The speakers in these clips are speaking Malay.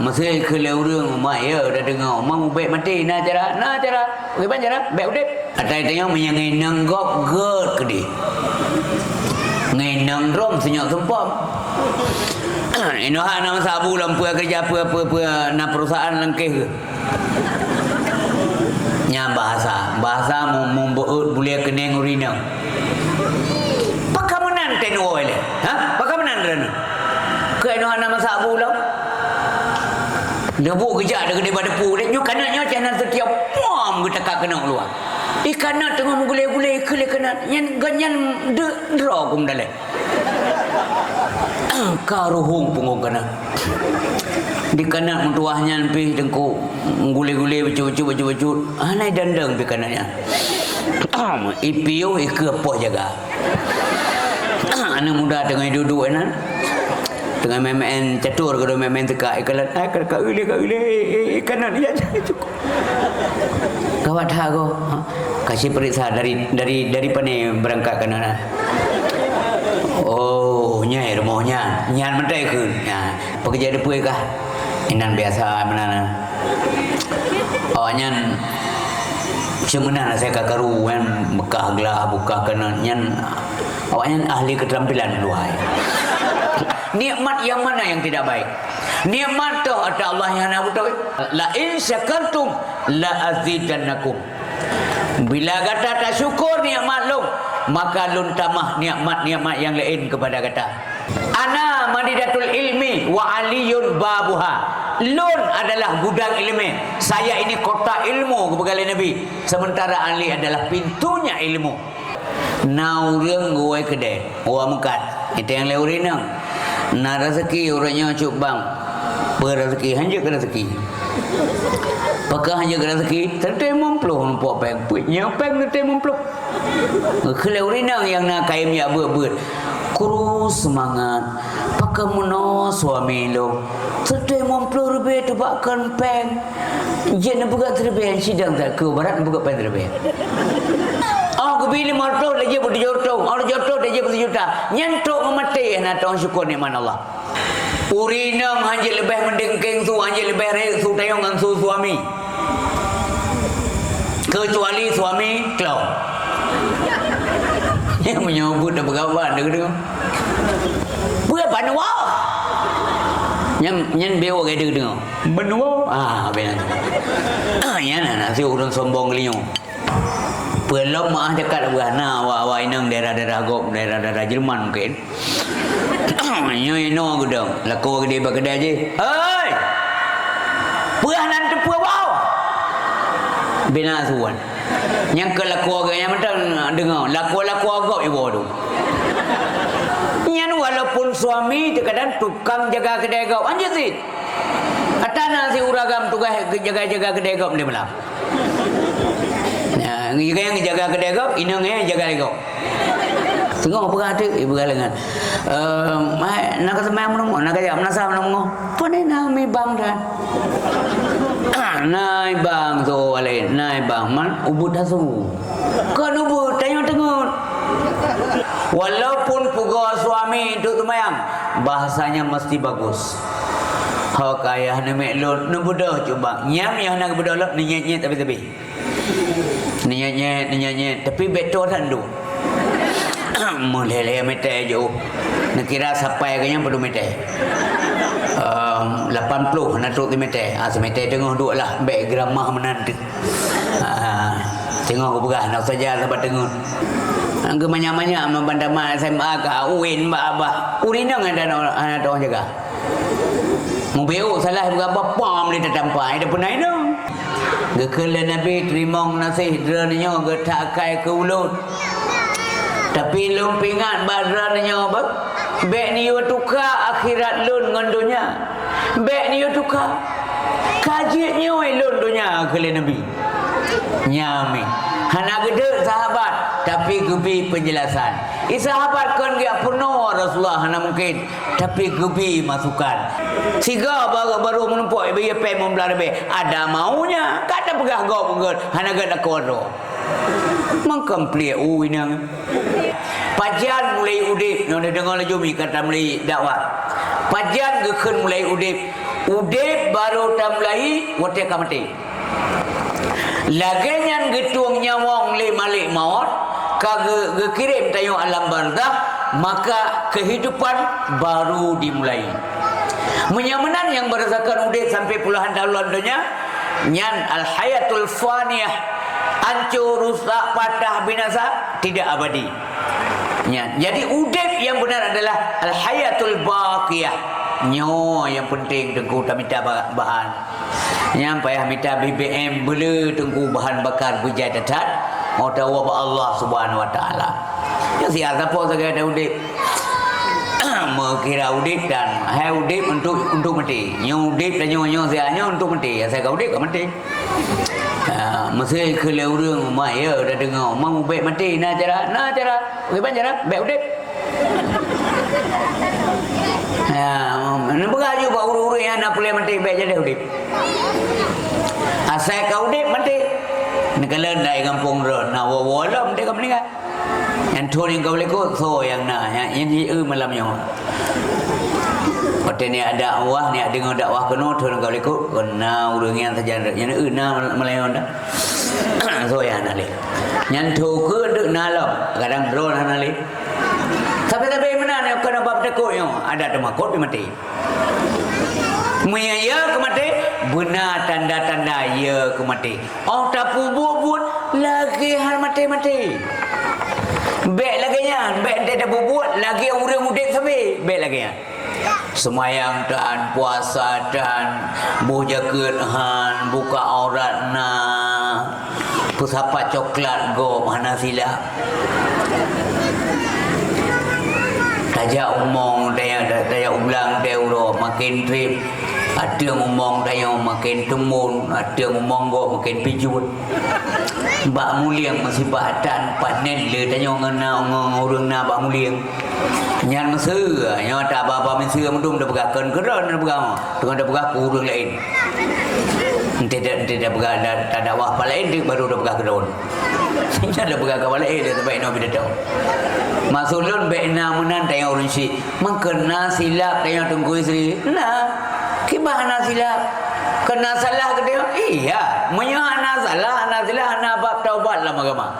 masa ke leurung mak ya dah dengar mak ubek mati na cara bagaimana cara bek udip atai tengok menyangai nanggok gerd ke dia ngai nang rom senyap sempam ino hak nama sabu lampu kerja apa na perusahaan langkeh ke nya bahasa membuat boleh keneng urina pakamanan tenu ole ha pakamanan rana ke ino hak nama sabu lam debu kejak dekat daripada pu dia kanaknya jangan setiap pom kita tak kena keluar ikan nak tengah menggulai-gulai ke kena ganyan draw kum dalam karuhung punggung kena di kanak mentuahnya lebih dengku menggulai-gulai baju anai dandang di kanaknya ipiu ke apa jaga anak muda tengah duduk kan tengah main catur ke main tekak ikalan kak ule kanan ya cukup kawat hago kasih periksa dari pane berangkat kanan oh nyai rumahnya nyan mentai ke ya pekerja depui kah inan biasa mana oh nyan sebenarnya saya kakaruan bekah gelah buka kanan nyan awaknya ahli keterampilan luar nikmat yang mana yang tidak baik nikmat tu ada Allah yang nak betul la in syakartum la azidannakum bila kata tak syukur nikmat lu maka lun tamah nikmat yang lain kepada kata ana madidatul ilmi wa aliyun babuha lun adalah gudang ilmu saya ini kota ilmu kepada Nabi sementara Ali adalah pintunya ilmu naureng gue kedai gua mengkat itu yang leurinang na rezeki orangnya cuk bang rezeki hanya ke rezeki pakah hanya ke rezeki tentu mempluh nampak peng punya peng tentu mempluh keleurinang yang nak kaim ya beut kurus semangat pakah mono suami lo tentu mempluh rebe tu bakkan peng je nak buka terbe sidang tak ke barat buka peng terbe aku pilih marto dia berjodoh orang jodoh dia berjuta nyentuk memati nak tahu syukur nikmat Allah urinang hanya lebih mendengking su hanya lebih rek su tayong dengan su suami kecuali suami klau yang menyambut dah berkawan dengar buat panua nyen bewo ke dengar benua benar ya nak si urang sombong liu belum mah dekat berana awak inang daerah-daerah gop daerah-daerah Jerman mungkin nyo ino gudang laku gede bagedai je hei puah nan tepua bau bina suan yang ke laku agaknya mentang dengar laku agak ibu tu nyan walaupun suami terkadang tukang jaga kedai gop anjir sih atana si uragam tugas jaga kedai gop dia malam yang jaga kedai gop inang yang jaga kedai gop tengok apa kata ibu galengan nak kata mai menemu nak kata menasa menemu pone nami bang dan nai bang tu wale nai bang man ubud hasu kan ubud tengok walaupun puga suami itu tumayang bahasanya mesti bagus hak ayah nemek lon nubudah coba nyam yang nak budak lon nyet tapi Niat tapi betul tak tu. Mulai meter je. Nak kira sampai ke yang perlu meter. 80 nak turut meter. Semeter tengah duk lah. Baik gramah menantu. Tengah aku berah. Nak saja sampai tengah. Angka banyak-banyak membandama SMA ke UIN abah. Urinang ada orang jaga. Mubeu salah berapa pam dia tertampai. Dia pernah itu. Gekala Nabi terimong nasih drannya getakai ke ulut. Tapi lum pingat badrannya apa? Bek ni tukar akhirat lun ngan dunia. Bek ni tukar. Kajitnya lun dunia kala Nabi. Nyami. Hana gede sahabat tapi gebi penjelasan. Sahabat kan dia penuh Rasulullah hana mungkin tapi gebi masukan. Siga baru menempuk biaya pay membelah lebih. Ada maunya kata pegah gau pegah hana gada kodo. Mengkomplit inang. Pajian mulai udip, nak dengar laju mi kata mulai dakwah. Pajian gekeun mulai udip. udip baru tamlahi wote kamati lagi nyan getung nyawang le malik maut ka kirim tayo alam barzakh, maka kehidupan baru dimulai. Menyamanan yang berdasarkan udip sampai puluhan tahun dunia nyan al hayatul faniyah, hancur, rusak, patah, binasa, tidak abadi. Ya, jadi udip yang benar adalah al hayatul baqiyah. Nyo yang penting tengku tak minta bahan. Yang payah minta BBM bela tengku bahan bakar bujai tetat. Mau tahu apa Allah Subhanahu Wa Taala. Ya siapa saja ada udip. Mengira udip dan hai udip untuk mati. Nyo udip dan nyo saya untuk mati. Ya saya kau udip kau mati. Mesti kalau orang mak ya dah dengar mau baik mati nak cara bagaimana cara baik udip. Nak beraju buat urut-urut yang nak boleh mati baik jadi udip. Asal kau udip mati. Nak kalau nak kampung ron, nak wawalam dia kau meninggal. Yang tu yang kau boleh kau so yang nak yang di malamnya. Pada ni ada dakwah ni dengar dakwah kena tu kau boleh kau kena urang yang saja yang na malamnya dah. So yang nak le. Yang tu ke dek nalam kadang ron nak le. Sampai mana ni kena bab takut yo ada temakut mati. Maya ke mati benar tanda-tanda ya ke mati. Oh tak bubut lagi hal mati. Baik lagi nya, baik tak bubut lagi urang udip sampai baik lagi nya. Semayang dan puasa dan bujakeun han buka aurat na pusapat coklat go mana sila. Tajak umong daya ulang deuro makin trip ada ngomong daya makin temun ada ngomong go makin pijut bak muliang masih badan panen le tanya ngana ngurang na bak muliang nyan meseu nya tak apa meseu mendung dah begakan keron dah begang dengan dah begak urang lain tidak begak tak ada wah lain dia baru dah begak keron nya dah begak kawal lain dia baik no bida tahu masulun baikna menan tanya urang si mengkena silap tanya tunggu isteri nah kibahana silap kena salah ke dia iya menyo ana salah ana silap ana bab taubat dalam agama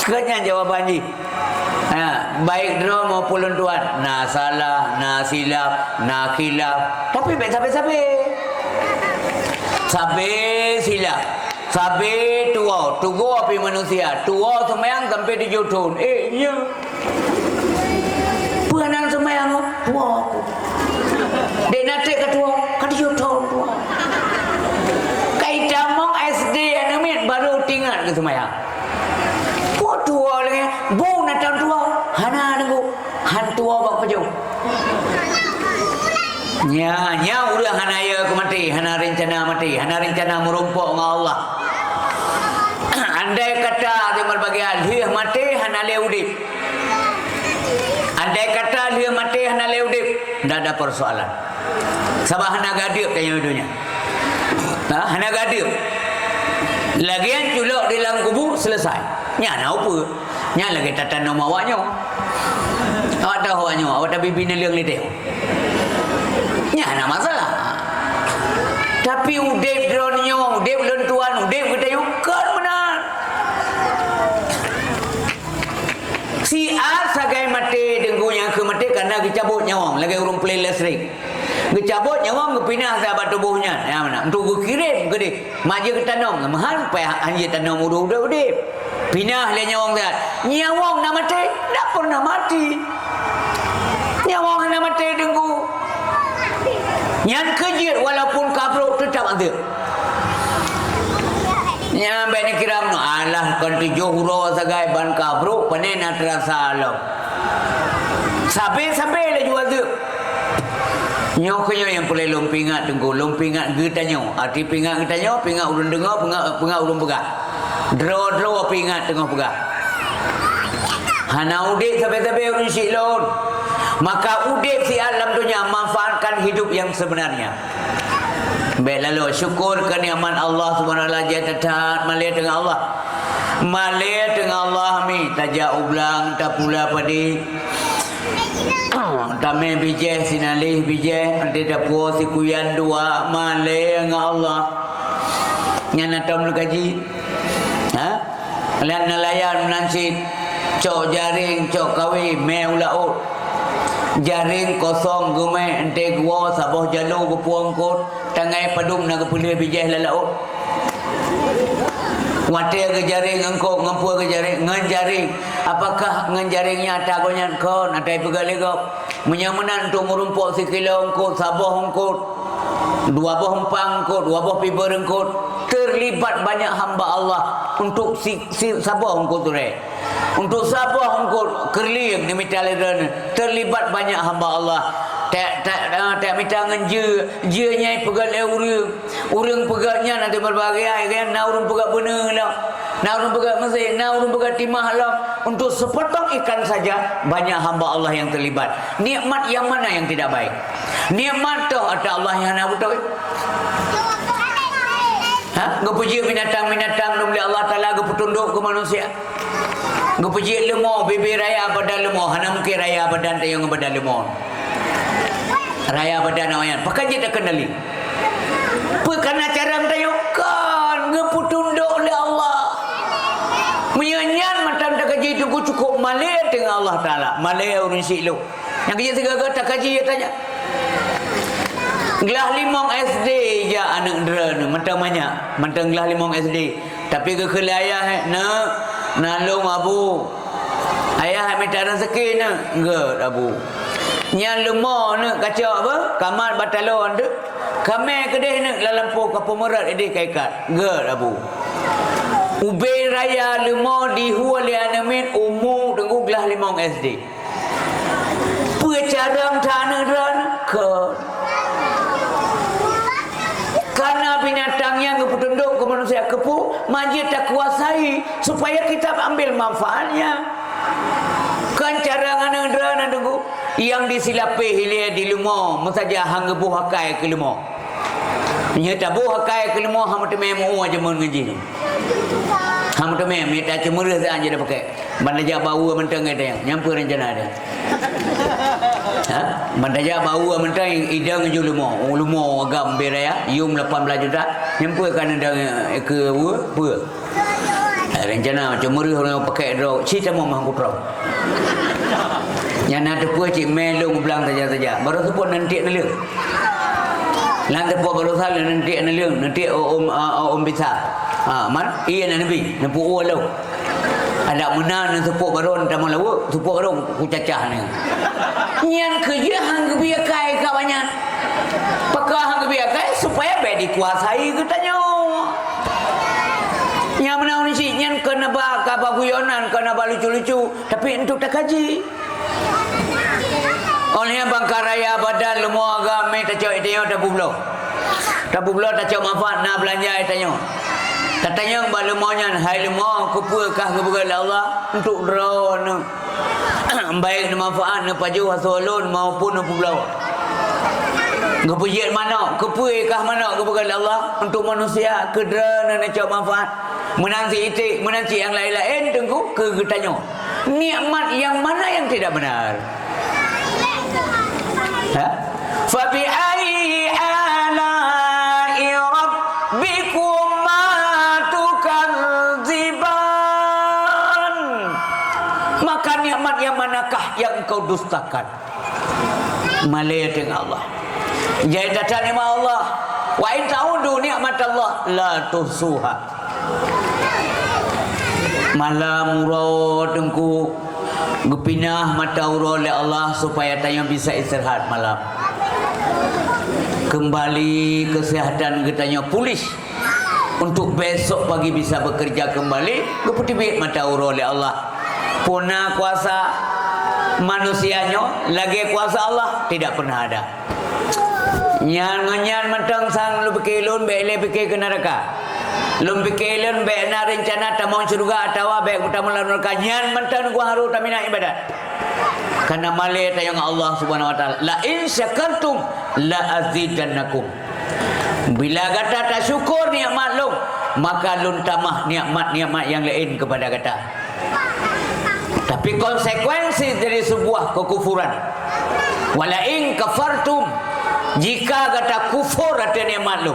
sekarang jawaban ni baik dro maupun tuan na salah na silap na khilaf tapi baik sampai silap sampai tua api manusia tua semayang sampai 7 tahun nya puanang semayang tua aku dia nanti ketua kan 7 tahun tua kaitan mong SD anamit baru tinggal ke semayang kok tua lagi bu nak tahun tua hana nunggu han tua bak pejung nya udah hana ya ke mati hana rencana merumpuk dengan Allah. Andai kata dia berbagai dia mati hana le udip. Andai kata dia mati hana le udip, tak ada persoalan. Sabah hana gadip tanya dunia. Hana gadip. Lagian culok di dalam kubur selesai. Nya nak apa? Nya lagi tatan nama awaknya. Awak tahu awaknya, awak dah bibi neliang lidih. Nya nak masalah. Tapi udip dronyo, udip lentuan, udip kita yuk kan benar. Si A sagai mati dengkunya ke mati karena dicabut nyawang lagi urung play listrik. Dicabut nyawang ke pindah sahabat tubuhnya. Ya mana? Untuk kirim ke dia. Maju ke tanam, mahan payah anjir tanam udah udip. Pindah le nyawang dah. Nyawang nak mati, tak pernah mati. Nyawang nak mati dengku. Yang kejir walaupun kabruk tetap ada. Yang baik ni kira no Allah kan 7 huruf sagai ban kabruk panen nak terasa lo. Sampai le jual tu. Nyo kenyo yang boleh lompingat tunggu lompingat getanyo. Arti pingat getanyo, pingat urun dengar, pingat urun pegah. Draw pingat tengah pegah. Hana udip sampai urun silon. Maka udip si alam dunia manfaatkan hidup yang sebenarnya. Baik lalu syukur kenikmatan Allah Subhanahu wa taala jatuh melihat dengan Allah. Melihat dengan Allah mi tajak ulang tak pula padi. Tamai bijih sinalih bijih nanti dapur si kuyan dua malai dengan Allah nyana tam gaji ha lan nelayan menansit cok jaring cok kawi me ulaut jaring kosong gumai ente gua sabah jalu kepuang kot tangai padum nak kepulih bijih lalaut Watir ke jaring engkau ngampur ke jaring nganjaring apakah nganjaringnya tak gonyan kau natai pegal legap menyamanan untuk merumpuk sekilo engkau sabah engkau dua buah empang engkau dua buah piber engkau terlibat banyak hamba Allah untuk si sabah engkau tu untuk sabah engkau kerling ni mitaliran terlibat banyak hamba Allah tak minta ngenje nya pegal urang pegatnya nanti berbagai kan na urang pegat bener lah na urang pegat mesin na urang pegat timah lah untuk sepotong ikan saja banyak hamba Allah yang terlibat nikmat yang mana yang tidak baik nikmat tu ada Allah yang nak betul ngepuji binatang-binatang boleh Allah Taala gepetunduk ke manusia ngepuji lemau bibir raya badan lemau hana mungkin raya badan tak yang badan lemau raya badan awayan pakai je tak kendali perkana cara mentayo kan ngeputunduk oleh Allah menyanyian macam tak kaji itu cukup malai dengan Allah Ta'ala malai urun siklu yang kerja segala tak kaji dia tanya gelah limong SD je anak dera ni macam banyak macam gelah limong SD tapi ke ayah nalung abu ayah minta rezeki ni enggak abu yang lemah ni kacau apa kamar batalon tu kami kedih ni lalampu ke pemerat ini kaikat gak abu ubay raya lemah di huwa lianamin umur tenggu gelah limong SD pecarang tanah dan ke karena binatang yang keputunduk ke manusia kepu majid tak kuasai supaya kita ambil manfaatnya kan cara ngana drana tunggu yang disilapi hilia di lumah musaja hang gebuh hakai ke lumah nya tabuh hakai ke lumah hang teme mu aja mun ngaji tu hang teme meta cemurah saja dah pakai bandaja bau mentang ada nyampu rencana dia bandaja bau mentang idang ju lumah agam beraya yum 18 juta nyampu kan ada ke apa rencana cemurah orang pakai drog cita mau mangkutrau yang nak tepuk cik melung belang saja baru sepun nanti nalung lan tepuk baru salah nanti nalung nanti om bisa man iya nabi nampu walau ada menan tepuk baru tak mau lawa tepuk baru ku cacah ni nyan kerja hang gebia kai ka banyak pakah hang gebia kai supaya baik dikuasai katanya yang menaun si nyan kena ba ka guyonan kena ba lucu-lucu tapi untuk tak kaji oleh bangka raya badan lemua agama tak cak dia dah bublo tak cak manfaat nak belanja tanya katanya ba lemanya hai lemua kepukah kebegal Allah untuk drone baik manfaat ne paju hasolun maupun bublo ngepujian mana kepukah mana kebegal Allah untuk manusia ke drone ne cak manfaat menanti itik menanti yang lain-lain tengku ke tanya nikmat yang mana yang tidak benar fa bi ayyi ala'i rabbikuma tukadziban maka nikmat yang manakah yang engkau dustakan malaya dengan Allah jadi datang nikmat Allah wa in ta'udu nikmat Allah la tuhsuha malam urut engkau gepinah mata urut oleh Allah supaya tanya bisa istirahat malam kembali kesehatan getanya pulih untuk besok pagi bisa bekerja kembali geputibit mata urut oleh Allah punah kuasa manusianya lagi kuasa Allah tidak pernah ada nyan mentang sang lu pikirun bele pikir ke neraka lum pikiran baik na rencana tamau surga atau baik utama neraka nyan mentang gua haru tamina ibadat karena malai tayang Allah Subhanahu wa taala la in syakartum la azidannakum bila kata tak syukur nikmat lu maka lun tamah nikmat yang lain kepada kata Tapi konsekuensi dari sebuah kekufuran, wala in kafartum, jika kata kufur ada nikmat lu,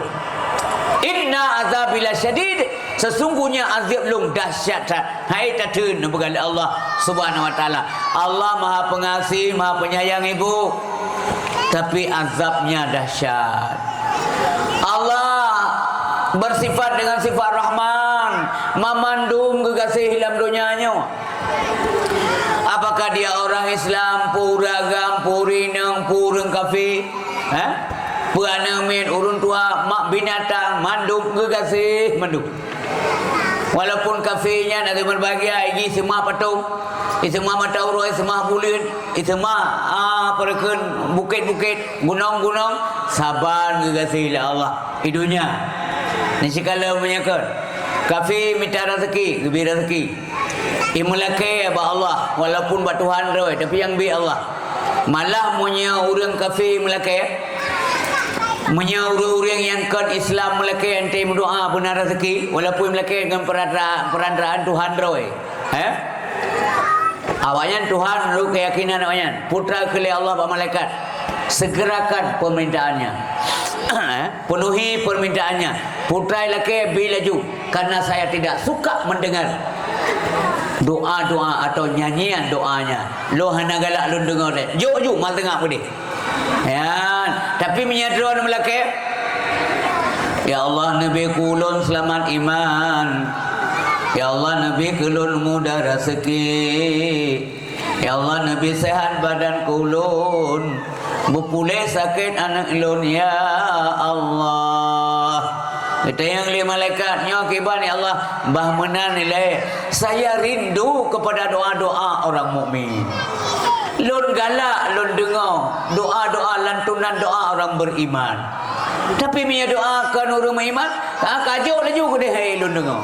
inna azabila syadid, sesungguhnya azab lu dahsyat. Hai tatun begala Allah Subhanahu wa taala. Allah Maha Pengasih, Maha Penyayang ibu, tapi azabnya dahsyat. Allah bersifat dengan sifat Rahman, memandung kekasih dalam dunianya. Apakah dia orang Islam, puragam, purinang, pureng kafir? Puanamin, urun tua, mak binatang, manduk kekasih, manduk. Walaupun kafirnya nanti berbahagia, ini semua patung, ini semua mata urut, ini semua bulan, ini semua perken bukit-bukit, gunung-gunung, sabar kekasih Allah. Hidupnya. Ni sekala menyakar. Kafir minta rezeki, lebih rezeki. Imulake ba Allah, walaupun ba Tuhan roy, tapi yang bi Allah. Malah punya orang kafir melake, punya orang yang kan Islam melake ente berdoa benar rezeki, walaupun melake dengan perantaraan Tuhan roy. Awaknya Tuhan lu keyakinan awaknya, putra kali Allah ba malaikat, segerakan permintaannya. Penuhi permintaannya. Putra lelaki bi laju, karena saya tidak suka mendengar doa-doa atau nyanyian doanya. Lo hana galak lo dengar deh. Jok mal tengah boleh. Ya, tapi menyadar melaki. Ya Allah Nabi kulun selamat iman. Ya Allah Nabi kulun mudah rezeki. Ya Allah Nabi sehat badan kulun. Bupule sakit anak ilun ya Allah. Kita yang lima malaikatnya kibar ya Allah, bah menan nilai. Saya rindu kepada doa-doa orang mukmin. Lun galak, lun dengar doa-doa lantunan doa orang beriman. Tapi punya doakan orang beriman, kajuk laju ke dia hai lun dengar.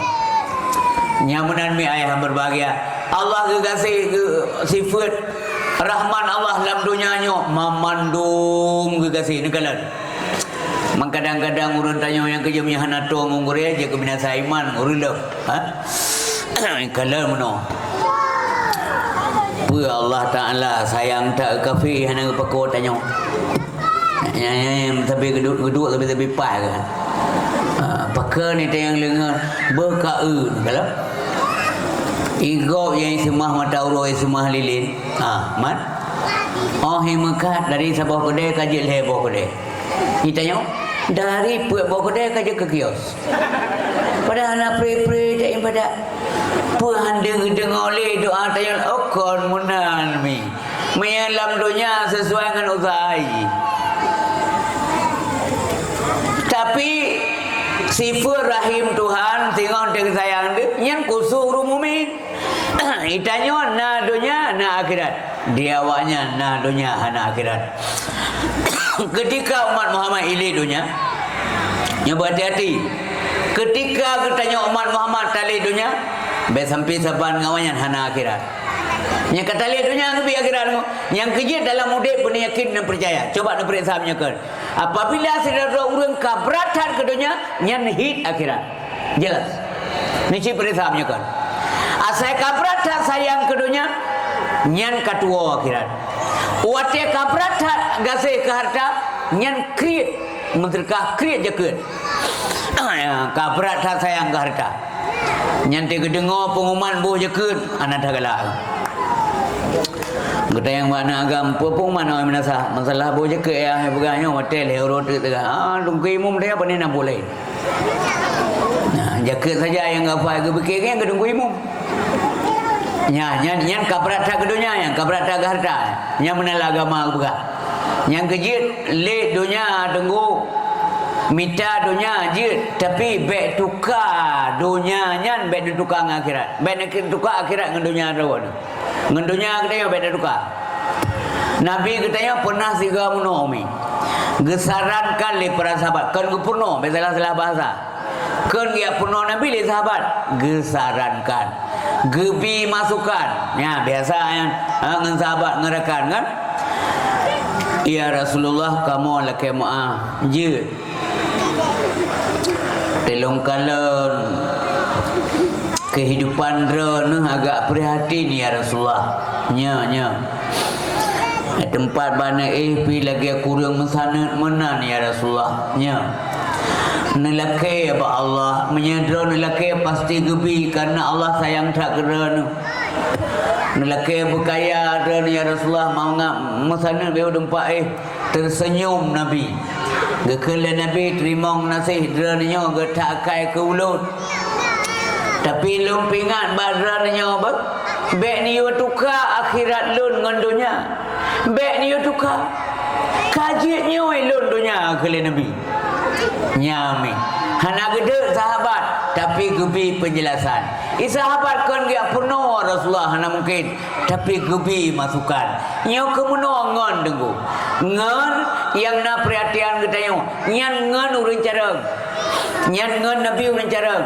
Nyamunan mi ayah berbahagia. Allah kekasih sifat Rahman Allah dalam dunianya, memandung kekasih nekalan. Kadang-kadang urun tanya yang kerja punya hanato menguri aja ke binasa iman urun dah. Kalau mana? Pu Allah Taala sayang tak kafir hana pakor tanya. Yang tapi geduk tapi pas ke. Pakar ni tayang lengan berkaun kalau. Igop yang semah mata uroi semah lilin. Mat. Oh hemekat dari sabah kedai kaji lebo kedai. Kita tanya dari buat bawa kedai kerja ke kios. Pada anak pre-pre tak pada puhandeng dengar oleh doa tanya okon munan mi. Menyalam dunia sesuai dengan usaha. Tapi sifat rahim Tuhan tengok dengan sayang dia yang kusur umumin. Itanya na dunia na akhirat. Dia awaknya na dunia na akhirat. Ketika umat Muhammad ilih dunia, yang berhati-hati. Ketika katanya umat Muhammad talih dunia, sampai saban ngawanyan hana akhirat. Yang kata talih dunia lebih akhirat. Yang kerja dalam mudik pun yakin dan percaya. Coba nak periksa menyakan. Apabila saudara orang kabratan ke dunia, yang hit akhirat. Jelas. Nisi periksa menyakan. Asal kabratan sayang ke dunia, yang katua akhirat. Wate kabrata gasih ke harta nyan kriet menterkah kriet jakut. Kabrata sayang ke harta. Nyan te kedengar pengumuman buh jakut anak tagala. Kita yang mana agam pengumuman orang menasa masalah buh jakut ya beganya hotel hero tu tega. Dungki imum dia apa ni nak boleh. Jakut saja yang apa ke fikir yang kedungki imum. Yang kabrata ke dunia, yang kabrata ke harta, yang menala agama juga. Yang kejit le dunia tunggu minta dunia jit, tapi baik tukar dunia nyan baik ditukar dengan akhirat. Baik tukar akhirat dengan dunia rawon. Dengan dunia kita baik tukar. Nabi katanya pernah siga menolomi. Gesarankan le para sahabat, kan gepurno, salah bahasa. Kan dia purno Nabi le sahabat, gesarankan. Gebi masukkan. Ya biasa yang dengan sahabat ngerakan kan. Ya Rasulullah kamu laki maaf. Je. Telung kalon kehidupan rana agak prihatin ya Rasulullah. Nya. Tempat mana pi lagi kurang mesanat menan ya Rasulullah. Nya. Nelaki apa Allah menyedra nelaki pasti gebi karena Allah sayang tak kerana. Nelaki berkaya dan ya Rasulullah mau ngap mesanat dia tempat tersenyum Nabi. Gekala Nabi terima nasih deranya getakai ke ulut. Tapi lum pingat badarnya apa? Bek ni yo tukar akhirat lun ngan dunia. Bek ni yo tukar. Kajitnya lun dunia kala Nabi. Nyami. Hana gede sahabat tapi gebi penjelasan. Sahabat kan dia penuh Rasulullah hana mungkin tapi gebi masukan. Nyo kemuno ngon dengku. Ngon yang na perhatian kita nyo. Nyan ngon urang careng. Nyan ngon Nabi urang careng.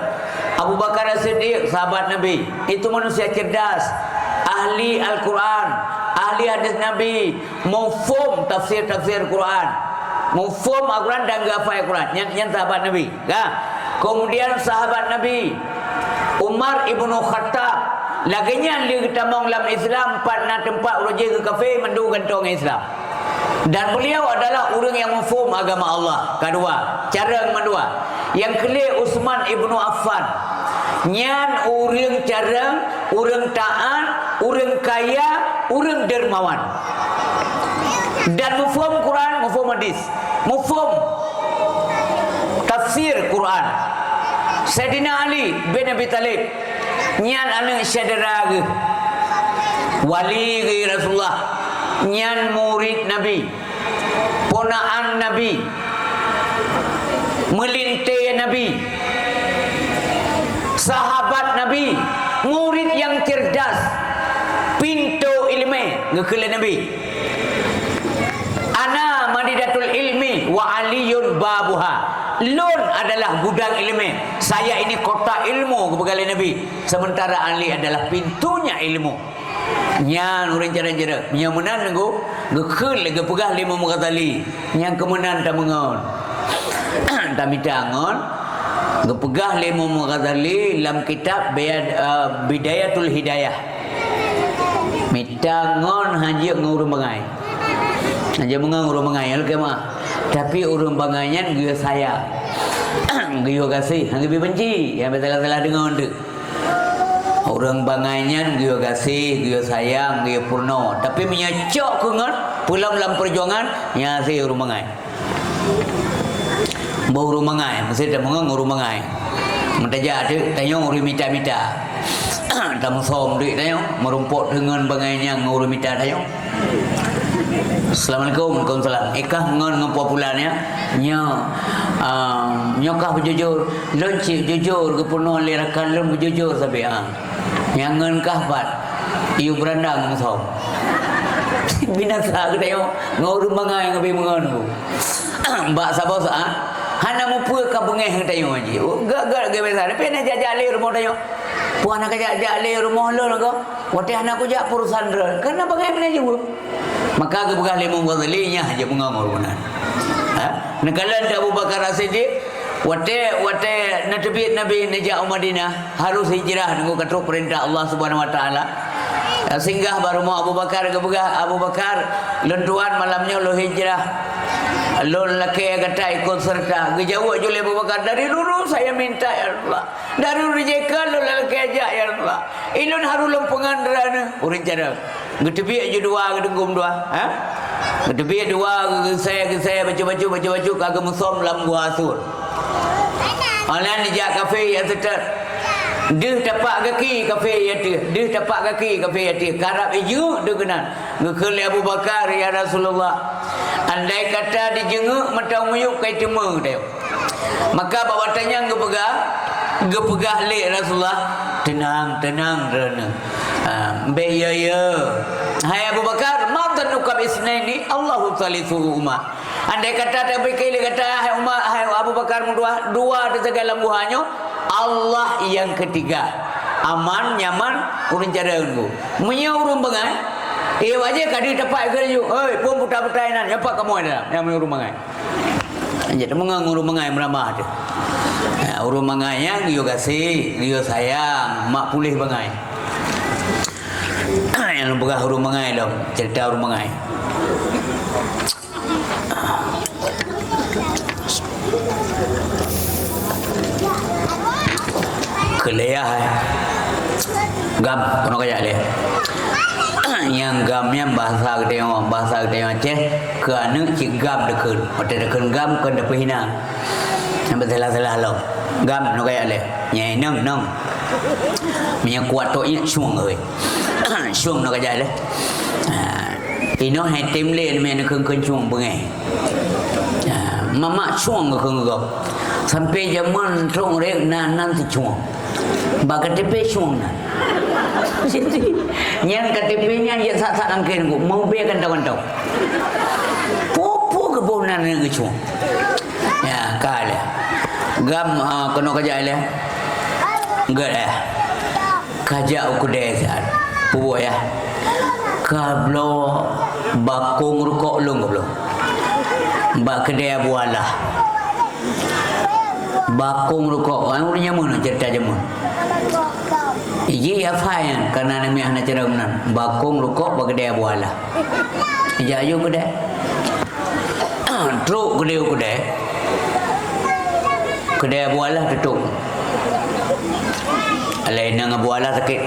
Abu Bakar As-Siddiq sahabat Nabi itu manusia cerdas, ahli Al-Quran, ahli hadis Nabi, mufhum tafsir Quran, mufhum Al-Quran dan gafai Quran. Yang sahabat Nabi. Kemudian sahabat Nabi Umar ibnu Khattab laginya dia kita mau dalam Islam pada tempat uji ke kafe mendu gantong Islam. Dan beliau adalah orang yang mufhum agama Allah. Kedua, cara yang kedua. Yang kelima Utsman ibnu Affan. Nyan orang carang, orang taat, orang kaya, orang dermawan. Dan mufhum Quran, mufhum hadis, mufhum tafsir Quran. Sayyidina Ali bin Abi Talib nyan anak syadara ge. Wali ge Rasulullah. Nyan murid Nabi, ponaan Nabi, melintai Nabi, sahabat Nabi, murid yang cerdas, pintu ilmu ngekele Nabi. Ana madidatul ilmi wa aliyun babuha. Lun adalah gudang ilmu, saya ini kota ilmu kebegali Nabi. Sementara Ali adalah pintunya ilmu. Nyan orang cara-cara yang menan nenggu gekul lagi pegah 5 muka tali yang kemenan tak mengon tak mitangon gepegah 5 muka tali dalam kitab Bidayatul Hidayah mitangon haji ngurung bangai haji ngurung bangai alkemah tapi urung bangainya dia sayang dia kasih dia benci yang betul-betul dengar tu. Orang bangainya dia kasih, dia sayang, dia purno. Tapi menyacok kengan pulang dalam perjuangan, nya si urung bangai. Bau urung bangai, mesti dah mengang urung bangai. Mentaja ada tanya urung mita-mita. Tamu som duit tanya, merumput dengan bangainya urung mita tanya. Assalamualaikum, waalaikumsalam. Ikah ngon ngapa pulannya? Nyokah berjujur, loncik jujur ke puno lirakan lem berjujur sampai yang ngon kahbat, iu berandang ngom. Binasa ke tayo, ngurung bangai ngabi mengon bu. Mbak sabos hana mupue ka bengeh tayo aji. Gak biasa. Tapi nak jajali rumah tayo. Puan nak jajali rumah lo ko. Wate hana ku jak perusahaan dre. Karena bengeh mana je bu. Maka ke begah 5 wadalinya aja menganggur benar. Nekalan Abu Bakar As-Siddiq wate natebit Nabi najak Madinah harus hijrah dengan katruk perintah Allah Subhanahu wa taala. Singgah baru mau Abu Bakar ke begah Abu Bakar lentuan malamnya lo hijrah. Lo laki kata ikut serta. Gejawab jule Abu Bakar dari dulu saya minta ya Allah. Dari rejeka lo laki ajak ya Allah. Ilun haru lempengan derana urang cara. Getebi aja dua gedengum dua, getebi dua saya baca kagak musom lam gua asur. Alan dijak kafe ya tetap. Dia tapak kaki kafe ya dia tapak kaki kafe ya karab iju dia kena. Ngekeli Abu Bakar ya Rasulullah. Andai kata dijenguk mata muyuk kai temu dia. Maka bawa tanya gepegah le Rasulullah tenang rena. Ya. Hai Abu Bakar, ma tanuka bisnaini Allahu salisuhuma. Andai kata tak berkali kata hai Umar, hai Abu Bakar dua di segala buahnya, Allah yang ketiga. Aman, nyaman, urun cara ungu. Munya urun bangai. Wajah kadi tepat kerja. Hei, pun putar-putainan. Apa kamu ada? Yang urun bangai. Jadi mengang urun bangai meramah dia. Urung mangai yang dia kasih, dia sayang, mak pulih bangai. Yang begah urung mangai dong, cerita urung mangai. Kelea gam kono kaya le. Yang gamnya bahasa gede Aceh ke anu cik gam dekun. Ote dekun gam ke depehina. Sampai salah lo. Gam no kaya le. Nyai nang. Punya kuat tok nya suang euy. Suang no kaya le. Ino hai tim le men keun suang bengai. Mama suang keun go. Sampai zaman trong rek nan si suang. Ba KTP suang na. Jadi yang KTP-nya yang saat angkin ku mau biarkan tahu. Popo kebunan yang kecu. Ya kali. Gam kono kerja le. Enggak ya. Kerja aku desa. Puo ya. Kablo bakung rukok lung kablo. Bak kedai bualah. Bakung rukok. Orang nyamun cerita jamun. Iji apa yang karena nami anak ceraunan bakung rukuk bagedaya buala. Ija ayu gede. Truk gede. Kedaya buala tutup. Alai nang buala sakit.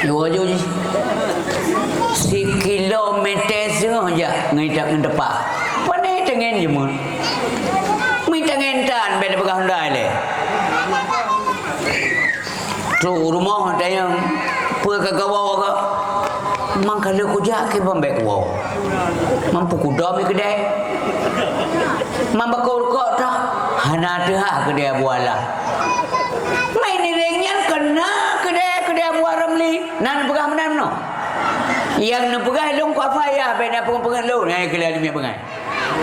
Yo ayu ji. Si kilometer saja ngidak ngedepak. Pandai tengen jemun. Mi tengen tan beda begah ndai le. Tu rumah ada yang pergi ke bawah ke mang kalau kujak ke bambek wow mampu kuda mi kedai mambakau kok dah hana dah kedai buala main ni ringnya kena kedai buala ramli nan pegah menan no yang nak pegah long ku apa ya bena pengen lon ai kelai ni pengai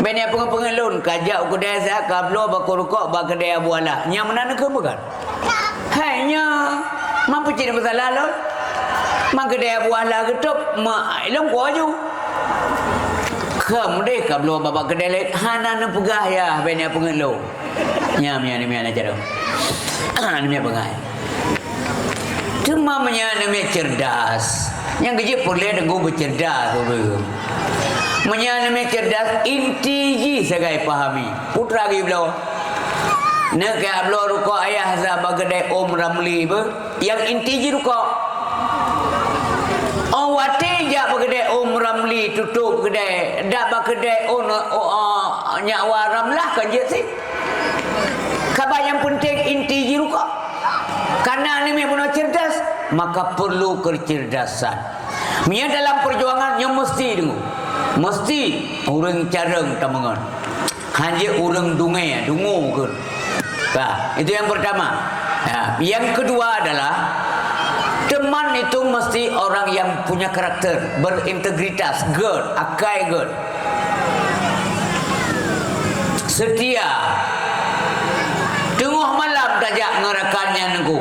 bena pengen lon kajak kedai saya kablo bakau kok ba kedai buala yang menan ke bukan hanya mampu ciri masalah lo, mak kedai buah lah ketup, mak ilmu kuaju. Kemudian kalau bapa kedai lek, hana nak pegah ya, benda pengelo. Nyam ni mana cara? Ni pegah. Cuma ni cerdas. Yang kerja boleh dengar bercerdas tu. Ni cerdas inti segai pahami. Putra lagi belau. Nak ablo rukuk ayah sahabat kedai Om Ramli ber, yang inti je rukuk. Oh wati je kedai Om Ramli tutup kedai, dak kedai nyawa Ramlah kan je sih. Kabar yang penting inti je rukuk. Karena ni punya cerdas, maka perlu kecerdasan. Mia dalam perjuangannya mesti dengu. Mesti orang careng tamangan. Hanya orang dungai, dungu ke. Nah, itu yang pertama. Ya, yang kedua adalah teman itu mesti orang yang punya karakter, berintegritas, good, akai good, setia. Tengah malam tajak ngerakannya nengku.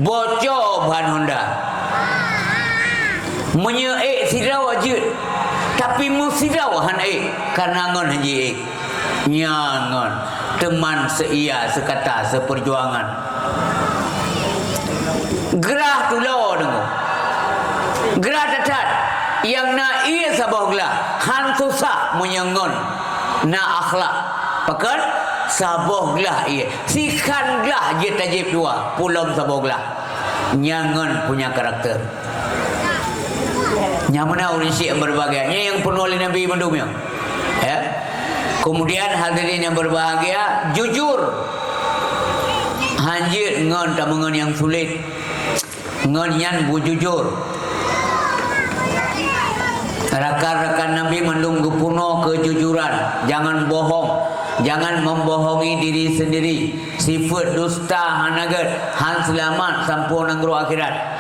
Bocor ban Honda. Menyeik sidau wajud. Tapi musidau han karena ngon haji nyangon teman seia sekata seperjuangan gerah tulo dengo gerah datat yang na ia sabah gelah han susah menyangon na akhlak pakan sabah gelah ia sikan gelah je tajib dua pulang sabah gelah nyangon punya karakter nyamana urisi yang berbahagia yang penuh oleh Nabi mendumnya ya. Kemudian hadirin yang berbahagia, jujur. Hanjir ngon tamungan yang sulit. Ngon yang bujujur. Rakan-rakan Nabi mendung puno kejujuran. Jangan bohong. Jangan membohongi diri sendiri. Sifat dusta hanagat. Han selamat sampun nanggro akhirat.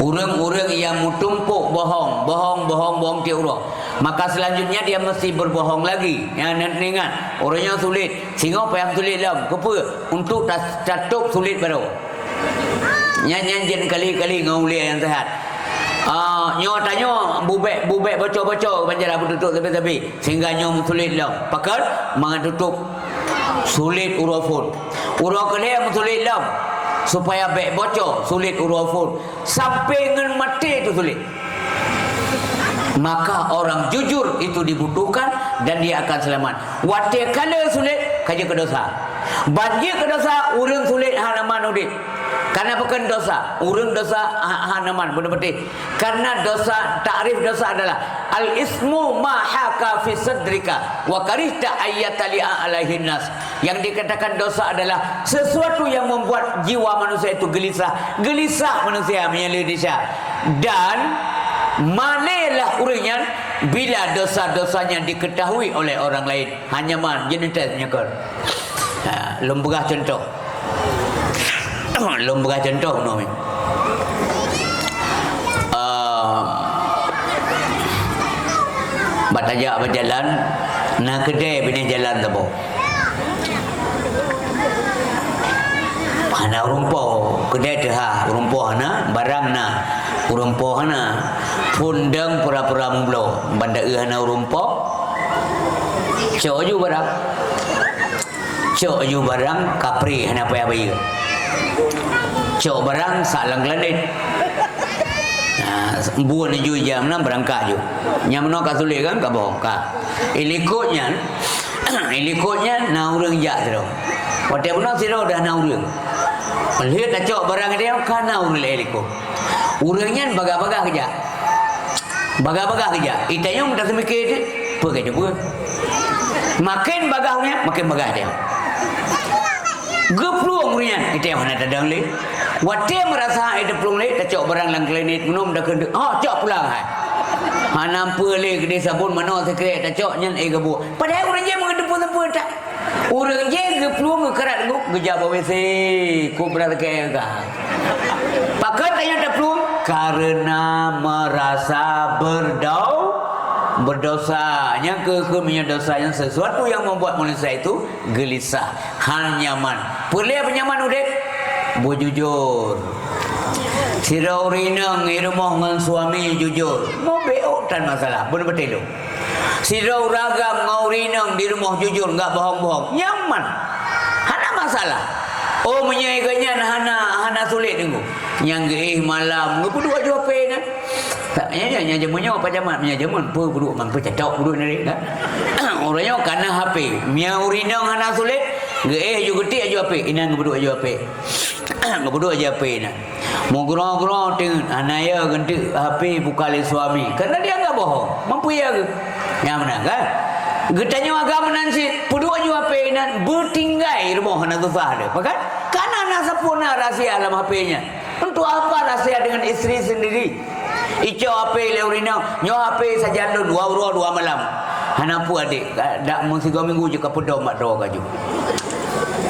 Orang-orang yang mutumpuk bohong tiap orang. Maka selanjutnya dia mesti berbohong lagi. Yang ingat, orangnya sulit. Sehingga apa yang sulit dalam? Kenapa? Untuk tatuk sulit baru. Nyanyian kali-kali ngaulia yang sehat. Nyo tanya bubek bocor banjara tutup tepi sehingga nyo sulit lah pakal tutup sulit urufun uruf kedai sulit lah supaya bek bocor sulit urufun sampai ngen mati itu sulit. Maka orang jujur itu dibutuhkan dan dia akan selamat. Watir kala sulit kaja ke dosa. Banjir ke dosa urang sulit hanaman udit. Karena bukan dosa, urang dosa hanaman benar-benar. Karena dosa, takrif dosa adalah al-ismu ma haka fi sadrika wa karihta ayyatali'a alaihin nas. Yang dikatakan dosa adalah sesuatu yang membuat jiwa manusia itu gelisah manusia menyelidiki. Dan malelah urangnya bila dosa-dosanya diketahui oleh orang lain. Hanya man jenis nyekor. Lembegah contoh. Lembegah contoh nomi. Batajak berjalan na kedai bini jalan tabo. Hana rumpo kedai dah rumpo hana barang na urumpo hana pundang pura-pura mumblo banda hana urumpo coju barang kapri hana payah bayi cok barang salang glandit buan ju jam na berangkat ju nyamno ka sulit kan ka bohong ka ilikutnya na urang jak terus hotel pun siro dah na urang lihat dah cok barang dia kana urang ilikut urangnya baga-baga kerja. Itanya minta semikir je, pergi je pun. Makin bagahnya, makin bagah dia. Gepluang urangnya, itanya mana tadang le. Watia merasa ada pelung le, tak cok barang lang klinik minum dah kena. Cok pulang hai. Nampak le kedai sabun mana sekret tak cok nyan gebu. Padahal urangnya mengedepu-depu tak. Urangnya gepluang kerat gejab WC, ku berarti ka. Pakat tanya tak pelung karena merasa berdosa yang kekemian dosa yang sesuatu yang membuat manusia itu gelisah hal nyaman boleh penyaman udah bujujur sirau rinang irmoh dengan suami jujur mau beok tan masalah betul-betul sirau ragam ngau rinang di rumah jujur enggak bohong-bohong nyaman hana masalah. Oh menyaiganya hana sulit tunggu. Yang malam ngapa dua jua pe kan. Tak nya jemunyo apa jaman nya jemun pe buduk man pe cacok buduk ni kan. Orangnya karena HP. Mia urinang hana sulit. Ju geti aju HP. Inan buduk aju HP. Ngabuduk aju HP na. Mau gurau teng anaya ganti HP bukali suami. Karena dia enggak bohong. Mampu ya ke? Yang mana kan? Getanya agama nanti puduk aju HP nan bertinggai rumah hana susah ada. Pakat? Karena nasa puna rahsia dalam HP-nya. Untuk apa rahsia dengan istri sendiri? Ico HP leurinang, nyo HP saja do 2 malam. Hana pu adik, dak mung 3 minggu je ka pedo mak do kaju.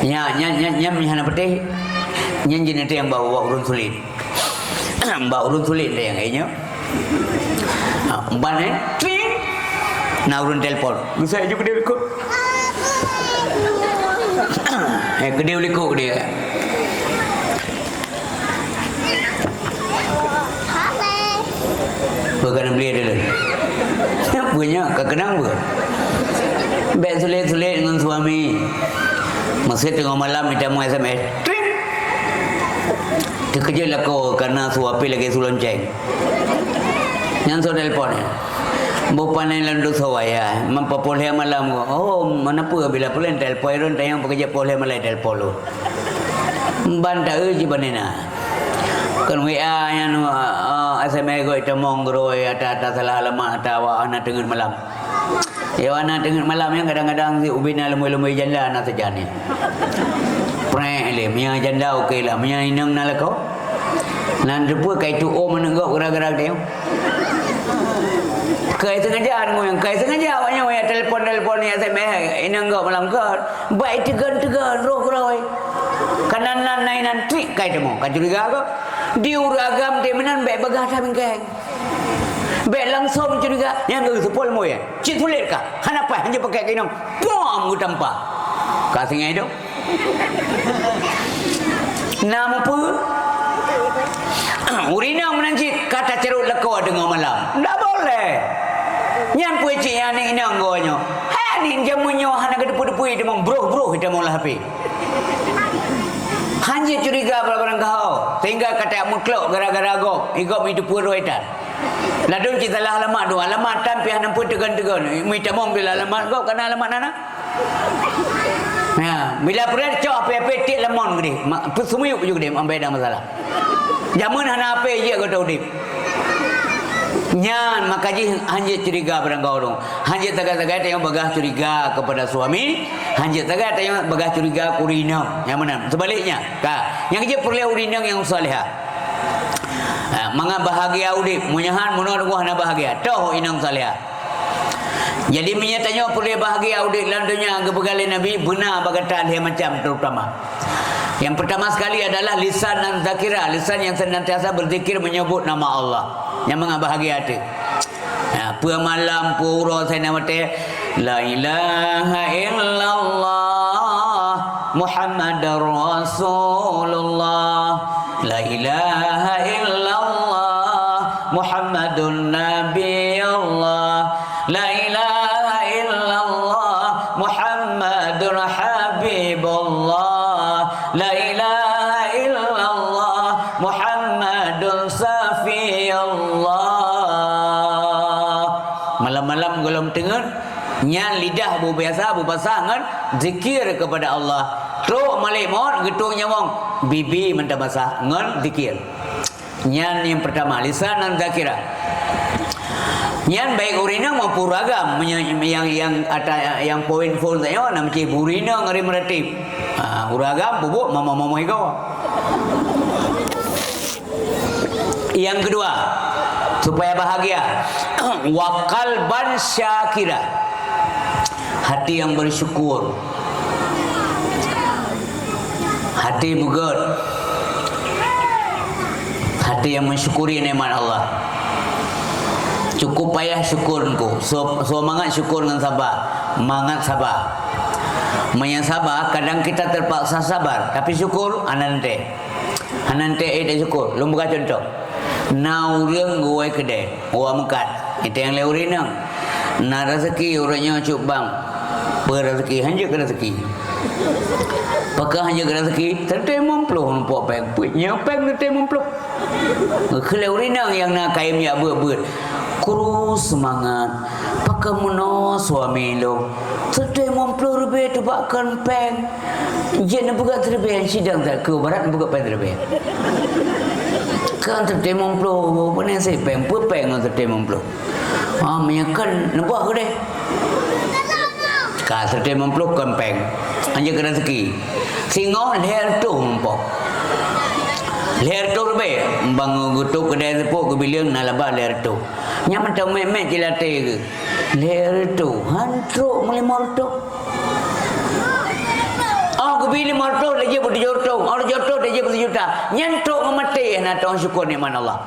Nya hana petih. Nyen jenis yang bawa urun sulit. Mbak urun sulit dia yang kayaknya. Mbak ni, tring. Nah urun telpon. Bisa juga dia ikut. Kedai ulikuk dia. Bukan beli dia dulu. Punya kekenang bukan. Bek sulit-sulit dengan suami. Masih tengah malam kita mau SMS. Tring. Terkejut lah kau karena suami lagi sulonceng. Yang so telpon. Bukan yang lalu sawaya, mempopulih malam. Oh, mana pun bila pulen telpon iron tayang pekerja poleh malai telpon lu. Banta uji banena. Kan WA yang SMS go itu monggroi ada salah alamat atau anak tengah malam. Ya anak tengah malam yang kadang-kadang si ubina lemui janda anak sejani. Prank le, mia janda okey lah, mia inang nalako. Nan depu kai tu menenggok gerak-gerak dia. Kai sengaja yang kai sengaja awaknya ya telefon ni SMS inang gak malam kau baik tegan roh roy kanan nainan trik kai temu kan curiga kau diuragam temenan baik bagah dah bengkeng baik langsung curiga yang gak sepol mo ya cik sulit kah kenapa hanya pakai kainang pom ku tampak kasih ngai tu nampu urina menancit kata cerut leko tengah malam. Tak boleh. Yang puisi yang ni inang gonya. Ha ni jamunyo hana ke depu-depui dia mong bro kita mong lah hapi. Hanya curiga barang kau. Tinggal kata mutlak gara-gara go. Igop itu puro itu. Ladun kita lah alamat dua. Alamat tan pihak nampu tegan-tegan. Minta mong bila alamat go kena alamat nana. Ya, bila pernah cak apa-apa tik lemon gede. Semuyuk juga dia ambil dah masalah. Jamun hana apa je kau tahu dia. Nyan makaji hanya curiga barang kau dong. Hanya tagak-tagak tengok bagah curiga kepada suami, hanya tagak tengok bagah curiga urinang. Yang mana? Sebaliknya, ka. Yang je perlu urinang yang salihah. Manga bahagia udip, munyahan munor gua hana bahagia. Toh inang salihah. Jadi menyatanya perlu bahagia udip dalam dunia kebegalan Nabi benar berkata dia macam terutama. Yang pertama sekali adalah lisan dan zakira, lisan yang senantiasa berzikir menyebut nama Allah. Yang mengabahagia hati. Pua malam pura saya nama teh la ilaha illallah Muhammadar Rasulullah la ilaha illallah Muhammadun Nabiyullah la ilaha illallah Muhammadur Habibullah la ilaha illallah Muhammadun Safiyullah. Malam-malam golong tengah nyan lidah bu biasa bu pasangan zikir kepada Allah. Truk malik mon getung nyawang bibi mentah basah ngon zikir. Nyan yang pertama lisan dan zakira. Nyan baik urina maupun ragam yang powerful saya nama cik urina ngari meratib. Uragam bubuk mama ego. Yang kedua supaya bahagia wa qalban syakira, hati yang bersyukur, hati bugat, hati yang mensyukuri nikmat Allah. Cukup payah syukur engkau. So mangat syukur dengan sabar, mangat sabar. Yang sabar kadang kita terpaksa sabar, tapi syukur anante dia syukur. Lu buka contoh. Nau riang gue kedai, gua mekat. Itu yang leurinang. Na rezeki orangnya cuk bang. Rezeki hanya ke rezeki. Pakah hanya ke rezeki, terteh mempluh nampak peng. Punya peng terteh mempluh. Keleurinang yang nak kaim ya beut. Kurus semangat. Pakah meno suami lo. Terteh mempluh rebe tu bakkan peng. Dia nak buka terbe sidang tak ke barat buka peng terbe. Kan terteh mempluh, mana saya peng terteh mempluh. Menyakan nampak ke deh? Kan terteh mempluh kan peng. Hanya kena rezeki. Singo leher tu nampak. Leher tu rebe, bang gutuk kedai sepuk ke bilion nalaba leher tu. Nyaman tahu mek jelate ke. Leher tu hantruk melimor tu. Bila marto dia berjodoh, orang jodoh dia berjuta. Nyantok mati nak tahu syukur nikmat Allah.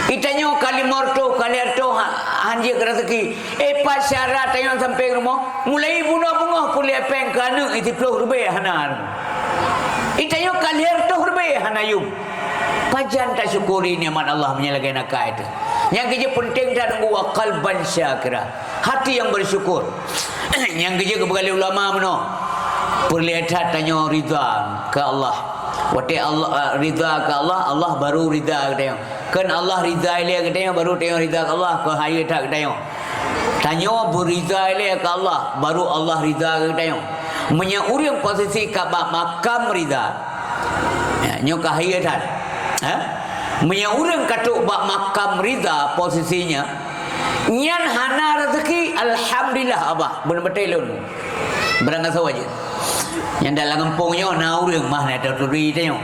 Itanya kali marto, kali arto hanja rezeki. Pas syarat tanya sampai rumah, mulai bunga-bunga kuliah peng kana itu puluh rupiah hanar. Itanya kali arto rupiah hanayum. Pajan tak syukuri nikmat Allah menyalakan akal itu. Yang kerja penting tak tunggu qalban syakira, hati yang bersyukur. Yang kerja kepada ulama mana? Perlihat tanya ridha ke Allah. Waktu Allah ridha ke Allah, Allah baru ridha ke dia. Kan Allah ridha dia ke dia baru tengok ridha ke Allah ke hayat tak ke dia. Tanya beridha dia ke Allah, baru Allah ridha ke dia. Menyurang posisi ke makam ridha. Nyo ke hayat tak. Menyurang katuk bak makam ridha posisinya. Nyan hana rezeki alhamdulillah abah benar-benar lun. Berangkat sawaja. Yang dalam kampungnya nau orang mah nak terturi tanya.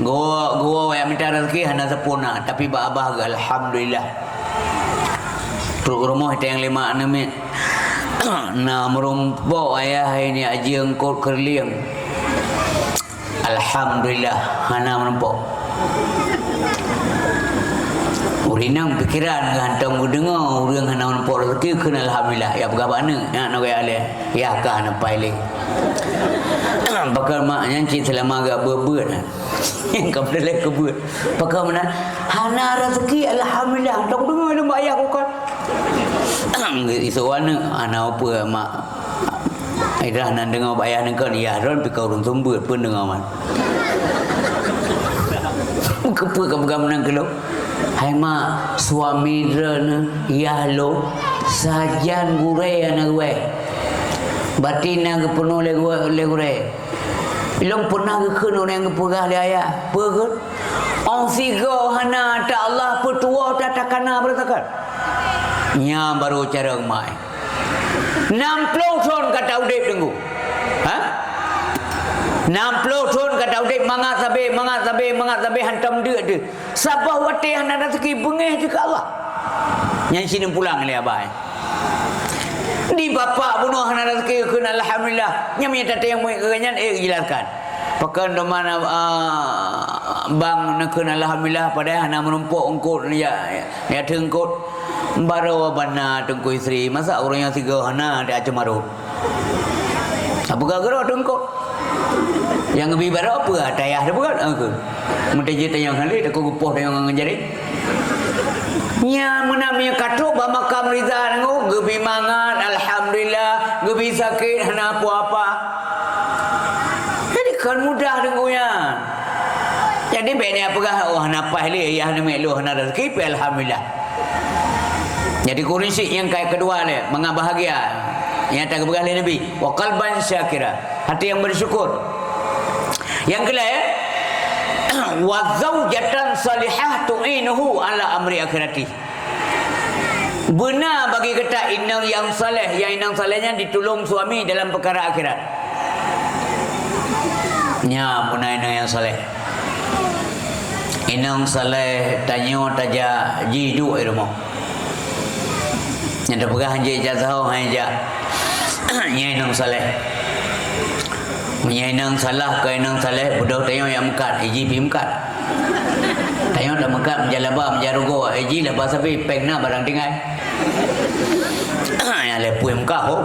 Gua yang minta rezeki hana sempurna, tapi ba abah alhamdulillah. Truk rumah itu yang 5 6 na merumpok ayah ini aji engkau kerliang. Alhamdulillah hana merumpok. Urinang pikiran hantam dengar urang hana nampak rezeki kena alhamdulillah ya bagaimana nak nak ale ya kah nak paile bakal maknya cik selama agak berbuat yang kau boleh kebut bakal mana hana rezeki alhamdulillah tak dengar ada mak ayah kau kan isowana ana apa mak dah nan dengar mak ayah ni kan ya ron pi kau run sumber pun dengar man kepa kau menang kelok hai mak suami ren ya lo sajan gure ana gue batin ang penuh le gure ilong pernah ke kena orang yang pegah le ayah pegut on sigo hana ta Allah petua ta takana bertakar nya baru cara mai 60 tahun kata udip tunggu ha 60 tahun kata udip mangat sabe hantam dia sabah wate hana rezeki bengeh juga Allah yang sini pulang le abai di bapa bunuh hana rezeki kena alhamdulillah nya minta yang muik keganyan jelaskan pakan do mana bang nak kena alhamdulillah pada hana menumpuk ongkot ya tengkot barawa bana tengku isteri masa orang yang tiga hana dia cemaru apa gara tengkot yang lebih baru apa tayah dia bukan aku menteje tayang kali tak gupoh tayang ngajari nya menamnya katrok ba makam riza ngo gebi mangan alhamdulillah gebi sakit hana apa-apa jadi kan mudah dengonya jadi bene apa oh hana pahli ya hana melu hana rezeki alhamdulillah jadi kurisi yang kayak kedua ni mengabahagia yang tak bergali Nabi wa qalban syakira hati yang bersyukur yang kedua wa zaujatan salihah tu'inuhu ala amri akhirati benar bagi kita inang yang saleh yang inang salehnya ditolong suami dalam perkara akhirat nya benar inang yang saleh inang saleh tanyo taja jidu irmo yang terpegah je jazau hanja nya inang saleh menyenang salah ke enang saleh budak tayong yang mekat iji pi mekat tayong dah mekat menjalaba menjarugo iji lah bahasa pi pengna barang tinggal ya le pui mekat ho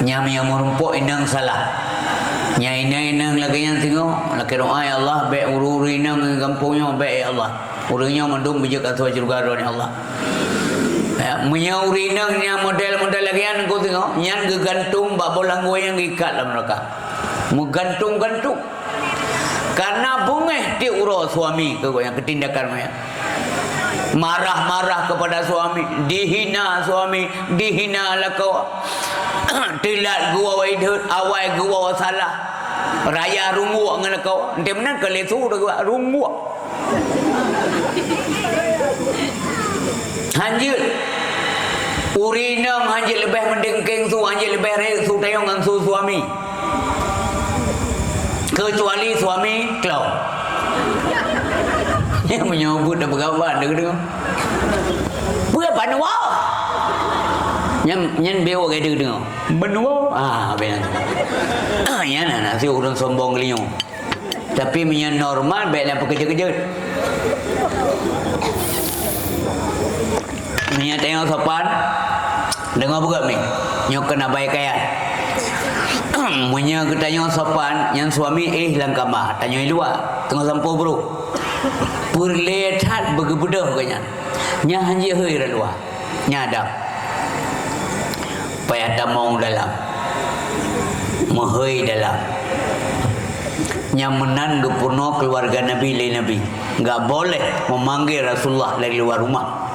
nyam yang merumpuk enang salah nya enang lagi yang tengok laki doa ya Allah be ururi enang kampungnya be ya Allah urungnya mendung bijak atau surga ya Allah menyauri nang yang model-model lagi yang kau tengok yang gegantung bak bolang gue yang ikat dalam mereka menggantung-gantung karena bungeh di urus suami ke yang ketindakan mereka marah-marah kepada suami dihina suami dihina lakau tilat gua waidut awai gua salah raya rungu ngan kau ente menan ke lesu dah rungu hanjir urinam hanjir lebih mendengkeng su hanjir lebih rek su tayong ngan su suami kecuali suami klau yang menyebut dah berkawan dengar buat panua nyen bewo ke dengar benua benar ya nak si urang sombong liung tapi menyen normal baiklah pekerja-kerja menyen tengok sopan dengar buka ni nyok kena baik kaya menyen ketanya sopan yang suami hilang kamar tanya luar tengah sampo bro perlehat begebudah kanya nya hanji heu luar nya ada payah damong dalam mahoi dalam nyamenan gepurno keluarga Nabi lain Nabi enggak boleh memanggil Rasulullah dari luar rumah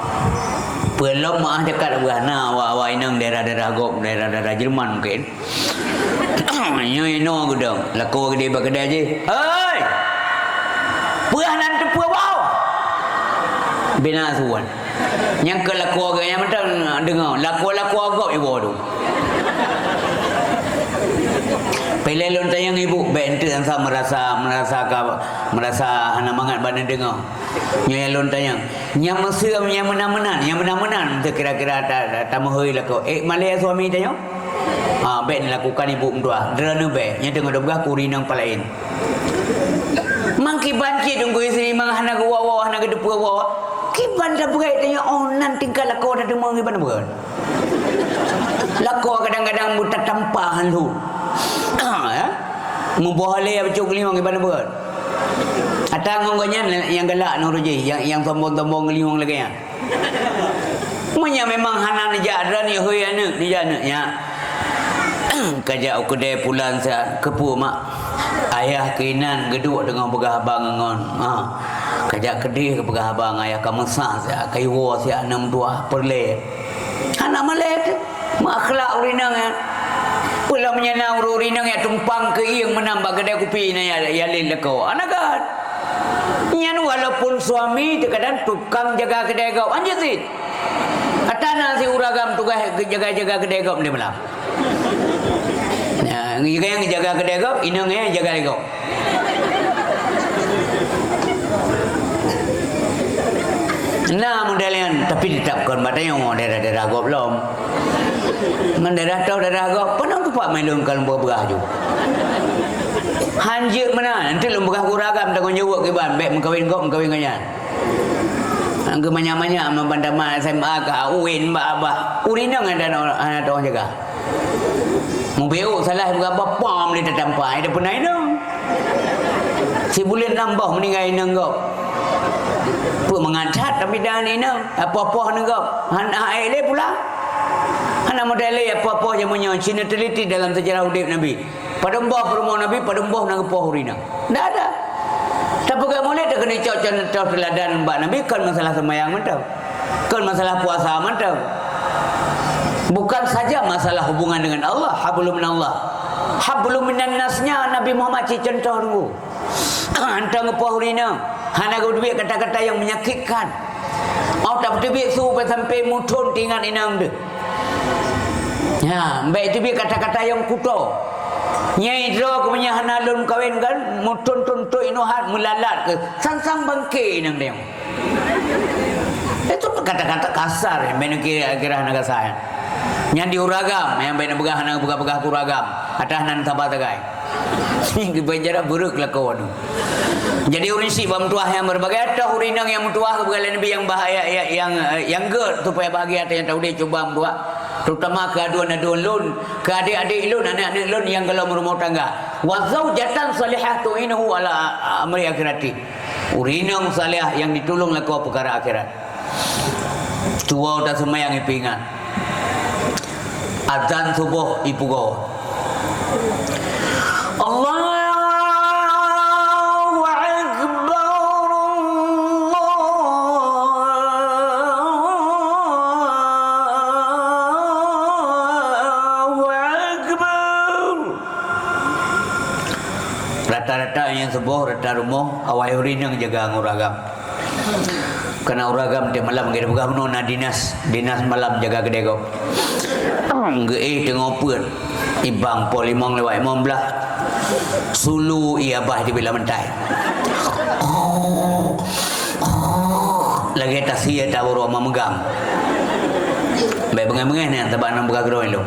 belum maah dekat berana wa inang daerah-daerah gok daerah-daerah Jerman mungkin nya ino gudang lako gede bagedai je hei puah nan tepua bau bina suan yang ke lako agak yang macam dengar lako agak ibu tu pelelon tayang ibu bente ansa merasa hana mangat badan dengar nyelon tayang yang mesra yang menan kira-kira tak mahoi lako malaya suami tayang ben lakukan ibu mtua derana be nya dengar dobgah kurinang palain Mang kiban ki dunggu istri mang hana ke wawa hana ke depu wawa. Kiban dah berai tanya nan tingkah lako dah demang kiban berai. Lako kadang-kadang buta tampahan lu. Ya. Mubohale ya bacuk liwang kiban berai. Atang ngongnya yang galak nuruji yang sombong-sombong liwang lagi ya. Munya memang hana ni jadran ni hoi anak ni anak ya. Kajak kedai pulang saya kepu mak. Ayah keinan geduk dengan begah abang ngon. Kajak kedai ke begah abang ayah kamu sah saya kayu saya 62 perle. Anak malek mak akhlak urinang ya. Pulang menyenang urinang ya tumpang ke ieng menambah kedai kopi na ya lin leko. Anak kan. Nyan walaupun suami terkadang tukang jaga kedai kau anjir sih. Atana si uragam tugas jaga-jaga kedai kau ni malam. Yang jaga kedai kau, inang yang jaga kau. Nah modelnya, tapi ditetapkan batanya orang daerah-daerah kau belum. Mendaerah tahu daerah kau, pernah tu pak main dalam kalau berah tu. Hanjir mana? Nanti lembah kuragam tengok jawab ke ban, baik mengkawin kau kanya. Angge banyak-banyak membandama SMA ke UIN mbak urinang ada orang jaga. Mubeu salah berapa pam dia tertampai ada pernah itu. Si bulan nambah meninggal inang kau. Pu mengancat tapi dah ni nang apa-apa nang kau. Han aile pula. Hana modele apa-apa yang menyo Cina teliti dalam sejarah hidup Nabi. Pada mbah rumah Nabi pada mbah nang apa urinang. Dah ada. Tapi kalau boleh tak kena contoh teladan mbak Nabi kan masalah sembahyang mantap. Kan masalah puasa mantap. Bukan saja masalah hubungan dengan Allah, hablum minallah. Hablum minan nasnya Nabi Muhammad contoh dulu. Antang pohurina, hana gudbi kata-kata yang menyakitkan. Au tak betul sampai mutun tingan inang de. Ya, baik itu kata-kata yang kuto. Nyai dro kemunya hana lun kawin kan mutun tuntuk inuhat melalat ke sang-sang bangke inang dia. Itu kata-kata kasar yang benar kira-kira hana kasar. Yang diuragam yang baik nak begah kuragam atas nan sabar tagai sehingga berjarak buruk lah kawan. Jadi urinsi bam tuah yang berbagai ada urinang yang mutuah kebegalan Nabi yang bahaya yang gerd supaya bahagia ada yang tahu dia coba buat terutama ke aduan-aduan lun ke adik-adik lun anak-anak lun yang kalau berumah tangga wa zaujatan salihah tu'inuhu ala amri akhirati urinang salihah yang ditolong laku perkara akhirat tua dah semayang ipingan azan subuh ipugo Allahu akbar Allahu akbar. Rata-rata yang subuh rata rumah awal urinang jaga nguragam. Kena uragam dia malam kita buka menona dinas malam jaga kedai kau. Ge tengok pun ibang pol limang lewat imam belah sulu ia bah di bila mentai lagi tasiyah tak baru orang megang baik bengai-bengai ni sebab nak buka gedung itu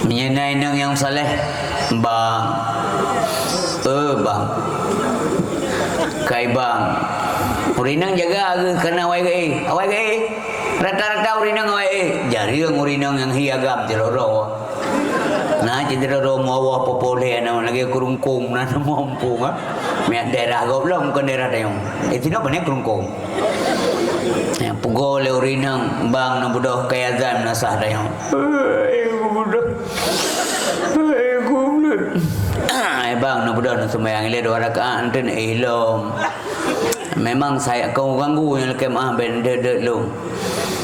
menyenai nang yang saleh bang bang kai bang urinang jaga ke kena awai ke rata-rata urinang awai jari yang urinang yang hiagam jeloro nah jeloro mawa popole na lagi kurungkung na mampu ah mek daerah go belum bukan daerah tayong itu nak banyak kurungkung ya pugo le urinang bang na budoh kaya azan na sah tayong budoh bang na budoh na sembahyang ile 2 rakaat enten ilom memang saya kau ganggu yang kemah ben de lu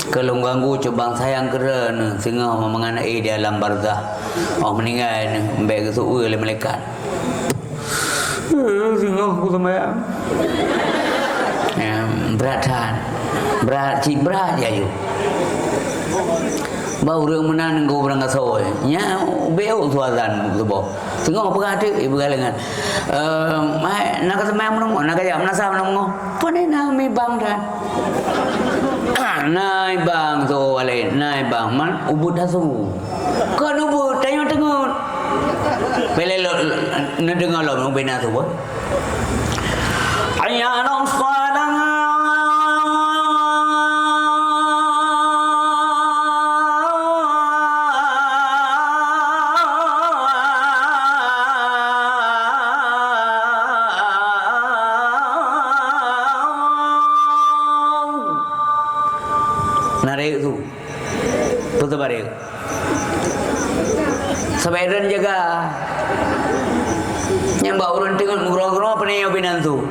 kalau ganggu coba sayang keren sehingga mengenai di alam barzah oh meninggal baik kesuai oleh malaikat sehingga aku sembahyang berat ya yuk bau orang menan engkau berangkat sawai nya beo suazan tubuh sehingga apa kata ibu galengan nak sembahyang menunggu nak kaya menasa menunggu panena mi bang dan nai bang tu alai nai bang man ubud hasu kan ubud tanya tengok Bila lo dengar lo bina tu pun. Hayya 'alas salah. Narik tu. Betul balik. Sampai dan jaga. Yang bawa orang tengok murah-murah apa ni yang binan tu.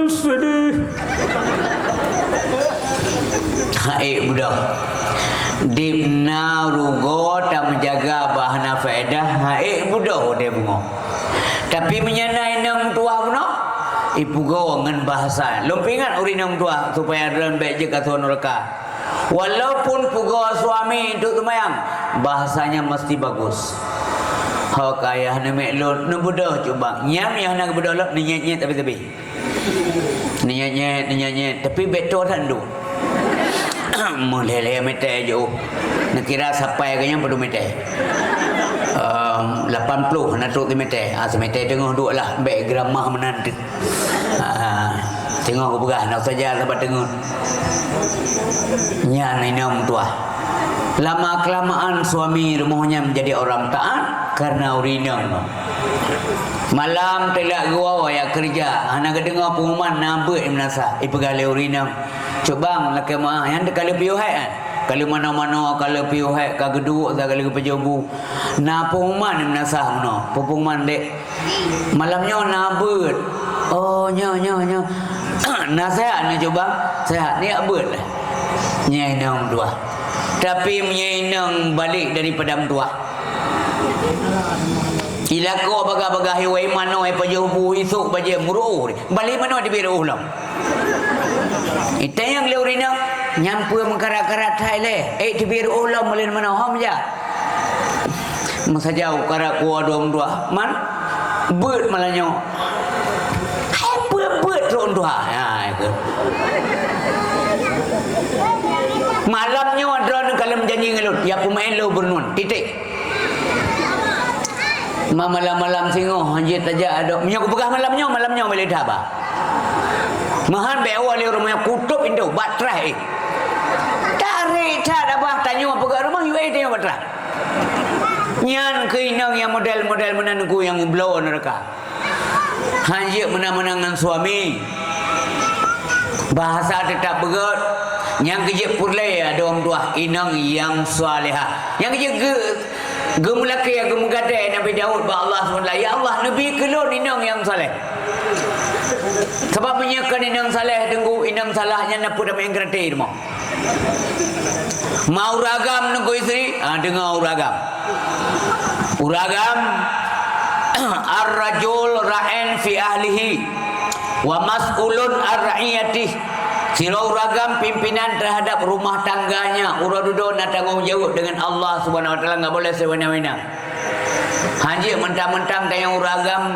Sedih. Hai budak. Dimna rugo tak menjaga bahana faedah. Hai budak dia bungo. Tapi menyanai nang tua puno. Ibu go ngan bahasa. Lumpingan urinang tua supaya dalam baik je kata neraka. Walaupun pugo suami duk tumayang, bahasanya mesti bagus. Hak ayah ni mek lu budak cuba. Nyam yang nak budak lu nyet-nyet tapi. Nyet-nyet tapi betul tak tu. Mulai metai je. Nak kira sampai ke yang perlu metai. 80 nak tu metai. Semetai tengok duk lah baik gramah menantu. Tengok aku pegah nak saja dapat tengok. Nya ninam tua. Lama kelamaan suami rumahnya menjadi orang taat karena urinang. Malam telak gua ya kerja. Anak kedengar pengumuman nabut menasa. Ipegale urinang. Coba laki mah yang dekale piuhai kan. Kalau mana-mana kalau piuhai ka geduk sa kalau pejobu. Na pengumuman menasa meno. Pengumuman dek. Malamnya nabut. Oh nya. Nasihat ni coba. Sehat ni abut lah. Nyainang tua. Tapi menyainang balik daripada tua. Ila ko baga-baga hiwai mano ai pajubu isuk baje muru. Balik mano di biru ulam. Itayang leurina nyampu mengkarat-karat thai le. Di biru ulam melin mana hom ja. Masa jauh karat kuah dua. Man beut malanyo. Hai beut ron tua. Ha itu. Malamnya ada kalau menjanji ngelut, ya pemain lo bernun, titik. Malam-malam singoh, anjir aja ada. Minyak pegah malamnya boleh dah apa? Mahan bewa le rumah kutub Indo, baterai. Tarik tak apa, tanya pegah rumah, you tanya baterai. Nyan keinang yang model-model menanku yang blow neraka. Anjir menang-menangan suami. Bahasa tetap begat. Yang kerja pulai ada orang tua inang yang salihah. Yang kerja gemulaki yang gemugadai Nabi Daud ba Allah SWT. Ya Allah Nabi kelon inang yang saleh. Sebab menyakan inang saleh tenggu inang salahnya napu dah main kereta rumah. Mau ragam nunggu isteri, dengar uragam. Uragam ar-rajul ra'in fi ahlihi wa mas'ulun ar-ra'iyatih. Sirau ragam pimpinan terhadap rumah tangganya. Ura-dudu nak tanggungjawab dengan Allah Subhanahu Wa Taala, enggak boleh sewena-wena. Haji mentang-mentang tayang uragam,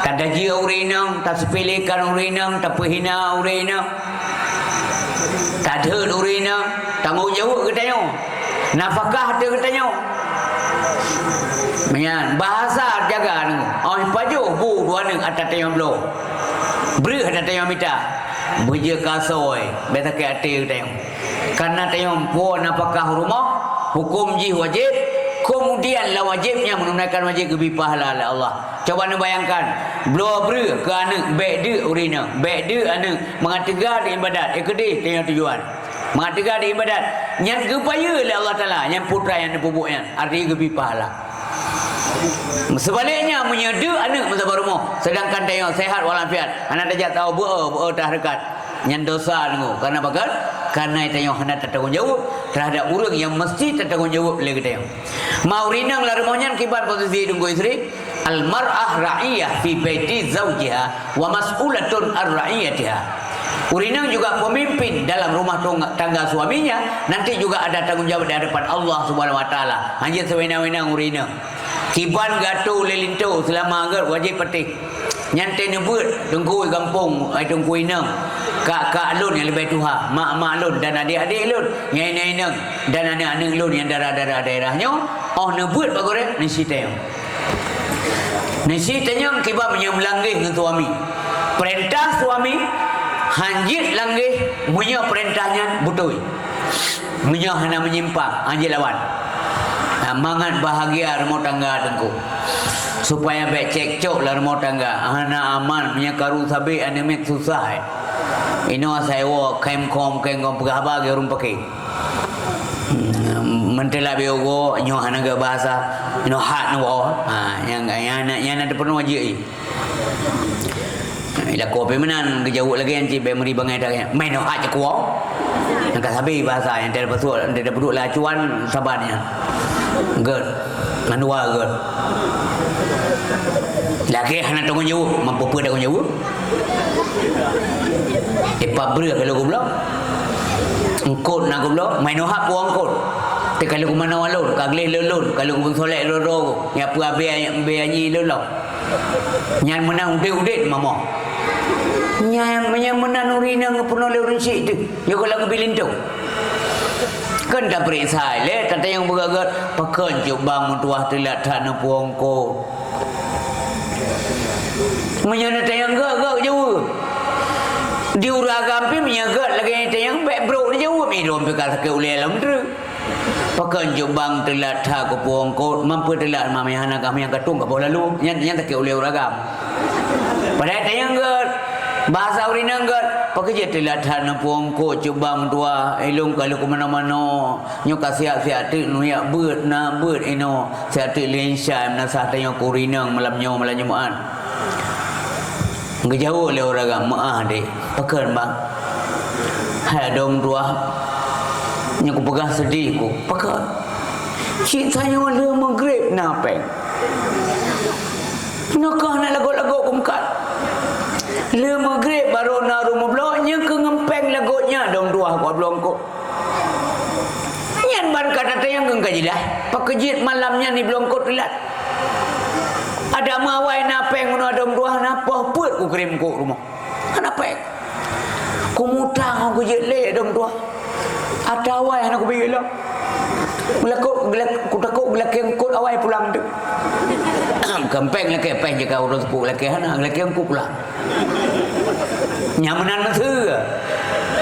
tak gaji urinang, tak sepelekan urinang, tak perhina urinang. Tak ada urinang, tanggungjawab ke tayang. Nafkah ada ke tayang. Menyan bahasa jaga nang. Oh paju bu dua nang atas tayang blow. Beri atas tayang mita. Beja kasoi beta ke ati tayong. Karena tayong puan apakah rumah hukum ji wajib, kemudian lah wajibnya menunaikan wajib lebih pahala oleh Allah. Coba anda bayangkan, blow bre ke anak baik de urina, baik de anak mengatakan di ibadat, ikedi tayong tujuan. Mengatakan di ibadat, yang gepaya oleh Allah Taala, yang putra yang dipupuknya, arti lebih pahala. Sebaliknya menyeda anak masa rumah, sedangkan tayong sehat walafiat, anak dah tahu buat dah dekat yang dosa nunggu. Karena apa? Karena tayong hendak bertanggungjawab terhadap orang yang mesti bertanggungjawab oleh tayong. Mau rinang lah rumahnya kibar posisi tunggu isteri. Al mar'ah ra'iyah fi baiti zawjiha wa mas'ulatun ar-ra'iyatiha. Urinang juga pemimpin dalam rumah tangga suaminya, nanti juga ada tanggungjawab di hadapan Allah Subhanahu Wa Taala. Hanya sewena-wena urinang. Kiban gato lelinto selama agar wajib patih. Nyantai nebut tengku kampung ai tengku inang. Kak lun yang lebih tuha, mak lun dan adik-adik lun, nyai inang dan anak-anak lun yang darah-darah daerahnya. Oh nebut bagore ni siteng. Nasi tanya kiba menyamlanggih dengan suami. Perintah suami hanjit langgih punya perintahnya betul. Punya hana menyimpang hanjit lawan. Mangat bahagia rumah tangga tengku. Supaya baik cekcok lah rumah tangga. Hana aman punya karu sabi anemek susah. Ino saya kem kom pegah orang pakai. Mentela biogo nyo hanaga bahasa ino hat no yang ada penuh aja ila ko pe menan kejauh lagi anci be meri bangai dah main no hat je ko nak sabi bahasa yang tidak betul tidak peduk lah cuan sabarnya good manua good lagi hana tunggu jauh mampu pe dah jauh pabrik kalau goblok engkot nak goblok main no hat puang kot. Kalau ku mana walun, kagleh lelun, kalau ku solek loro, ya pu abe anyi lelok. Nyan menang udet mama. Nyan menang urina ngapuno leurin sik tu. Ya kalau ngebilin tu. Kan dah periksa le, kata yang bergagat pakan jubang mutuah telat tanah puangko. Menyana tayang gak jauh. Diuragam pi menyagat lagi tayang back bro dia jauh mi rom pe kata ke ulai lam tu. Pakan jubang telat ha ko puangko mampu telat mama hana kami yang katung ka lalu yang tak ke ulai uragam. Pada tayang gat bahasa urina gat pakai telat ha na puangko jubang tua elong kalau ke mana-mana nyo kasiak-siak tu nu ya beut na beut ino siat lensyam na sah tayang kurinang malam maan. Ngejauh le uragam maah dek pakan bang. Hai dong tua yang aku pegang sedih ku pakai cik tanya le maghrib napeng nakah nak lagu-lagu kumkat le maghrib baru na rumah bloknya ke ngempeng lagunya dong dua aku belum ku nyan ban kata tayang gengkaji dah pakejit malamnya ni belum ku telat ada mawai napeng guna dong dua napa put ku kirim ku rumah napeng ku mutang aku jet le dong dua ada awai anak aku pergi lah. Aku takut belakang kot awai pulang tu. Kempeng lagi peng jika urus ku lagi hana lagi aku pulang. Nyamanan masa.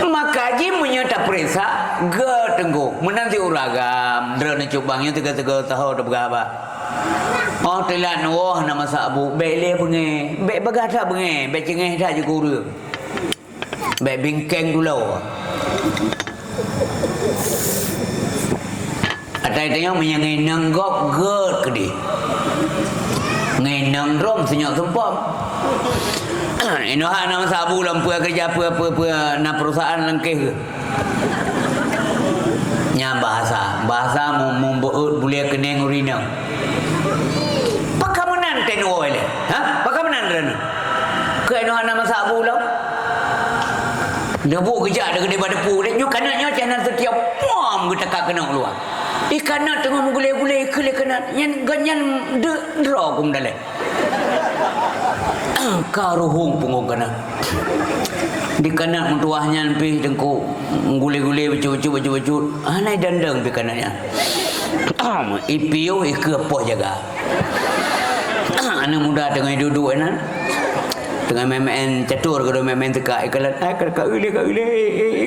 Maka ji menyata perisa ge tenggu menanti uragam drone cubangnya tiga-tiga tahun dah berapa. Oh telan wah nama sabu bele bengai be bagata bengai be cengeh dah je guru. Be bingkeng dulu. Ada yang menyanyi nanggok gerd ke dia. Ngai nang rom senyap sempam. Ino hak nama sabu lampu kerja apa na perusahaan langkeh ke. Nya bahasa membuat boleh kena urina. Pakamanan tenu ole. Ha? Pakamanan rana. Ke ino hak nama sabu lam. Debu kejak dekat daripada pu dia kanaknya jangan setiap pom kita tak kena keluar. Ikan nak tengah menggulai-gulai ke kena yang ganyan draw kum dalam. Karuhung punggung kena. Di kanak mentuahnya pi dengku menggulai-gulai baju-baju. Anai dandang pi kanaknya. Ipio ke apa jaga. Anak muda tengah duduk kan. Dengan main catur ke main tekak ikalan kak ule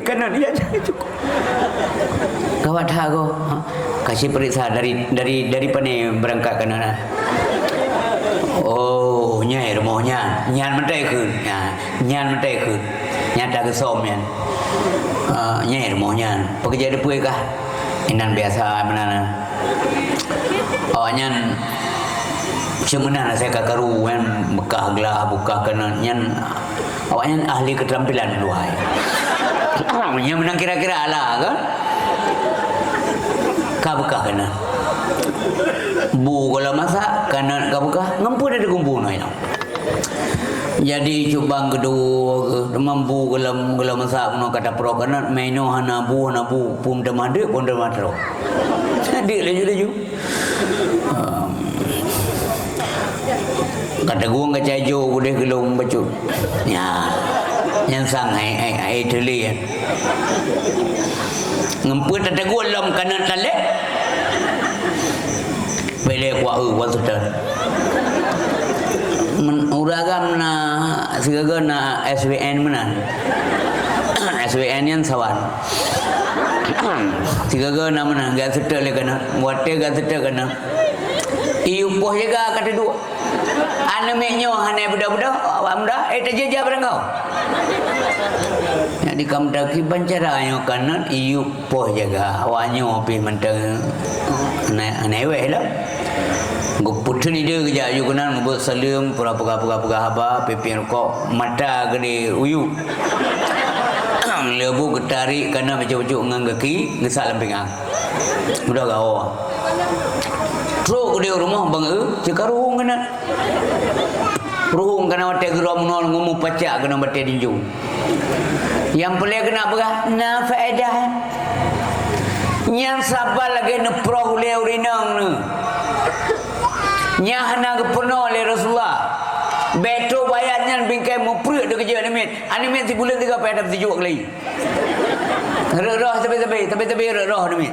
kanan ya cukup kawat hago kasih periksa dari pane berangkat kanan oh nyai rumahnya nyan mentai ke nyan mentai ke nyata ke som nyan nyai rumahnya pekerja depui kah inan biasa mana oh nyan sebenarnya saya kakaru kan bekah gelah buka kena nyan awaknya ahli keterampilan luai. Yang menang kira-kira ala kan? Ka bekah kena. Bu kalau masak kena ka bekah ngempu dari kumpu noi. Jadi cubang kedua mampu kalau masak no kata pro kena maino hana bu pum demade pun demadro. Jadi laju. Kata gua nggak cajo udah gelung baju ya yang sang ai teli ya ngemput kata gua lom kanan tale bele gua sudah uragam na sigaga na SWN mana SWN yan sawan sigaga na mana gak setel le kana wate gak setel kana iu poh jaga kata dua ane menyo hane budak-budak amda terjeja berengau ya di kamdaki bancara ayo kanan iu poh jaga wanyo pi mentang aneweh lah Guputun ide kerja ayu kenan ngebut salim pura-pura haba pepin rokok mata gede uyu lebu getari kana macam-macam ngang kaki ngesak lempingang udah gawa truk gede rumah bang cekaruhung kana ruhung kana wate geram nol ngumu pacak kana bate dinju yang pelai kena berah na faedah yang sabar lagi neproh le urinang ne nyahana kepenuh oleh Rasulullah beto bayarnya bingkai muprik dia kerja animet si bulan 3 pada sejuk lagi roh tapi roh demi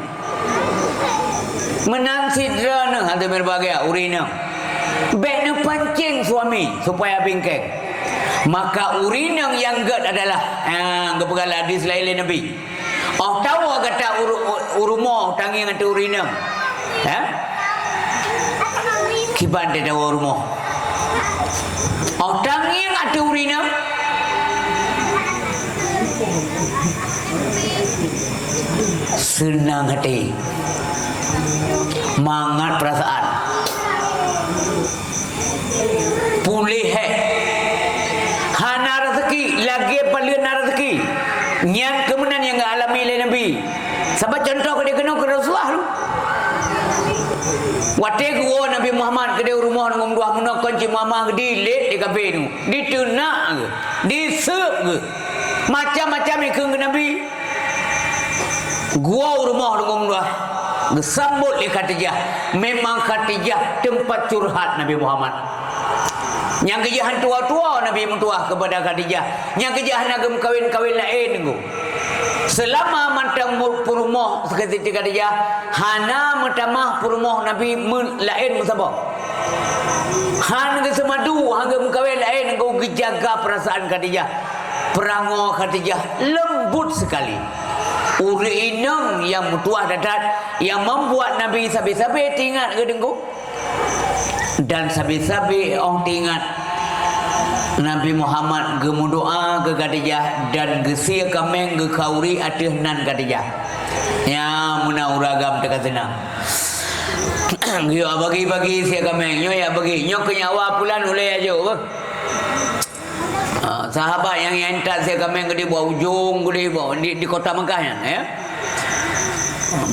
menang sidra ne ada berbagai urina bekna pancing suami supaya bingkai maka urina yang gad adalah kepegal hadis lain Nabi tahu kata urumo tangi ngata urina kiban dia dawa rumah orang yang ada urina senang hati mangat perasaan pulih hana rezeki lagi paling rezeki yang kemenangan yang alami oleh Nabi sebab contoh dia kena ke Rasulullah tu wate gua Nabi Muhammad ke dia rumah ngom dua mun kunci mama di let di kafe tu ditunak ke disep ke macam-macam ikeng ke Nabi gua rumah ngom dua disambut oleh Khadijah memang Khadijah tempat curhat Nabi Muhammad yang kejahan tua-tua Nabi mentua kepada Khadijah yang kejahan agam kawin-kawin lain tu selama mantang purmoh seketika dia hana matamah purmoh Nabi lain musabah han ke semadu hangga mukawin lain engkau jaga perasaan Khadijah perango Khadijah lembut sekali uri inang yang mutuah dadat yang membuat Nabi sabi-sabi tingat ke dengku dan sabi-sabi orang tingat Nabi Muhammad gemu doa ke Khadijah dan gesia kameng ke kauri atih nan Khadijah ya muna uragam dekat senang yo bagi-bagi sia kameng yo ya bagi nyo kenyawa pulan ulai aja sahabat yang entat sia kameng ke di bawah ujung ke di kota Mekah ya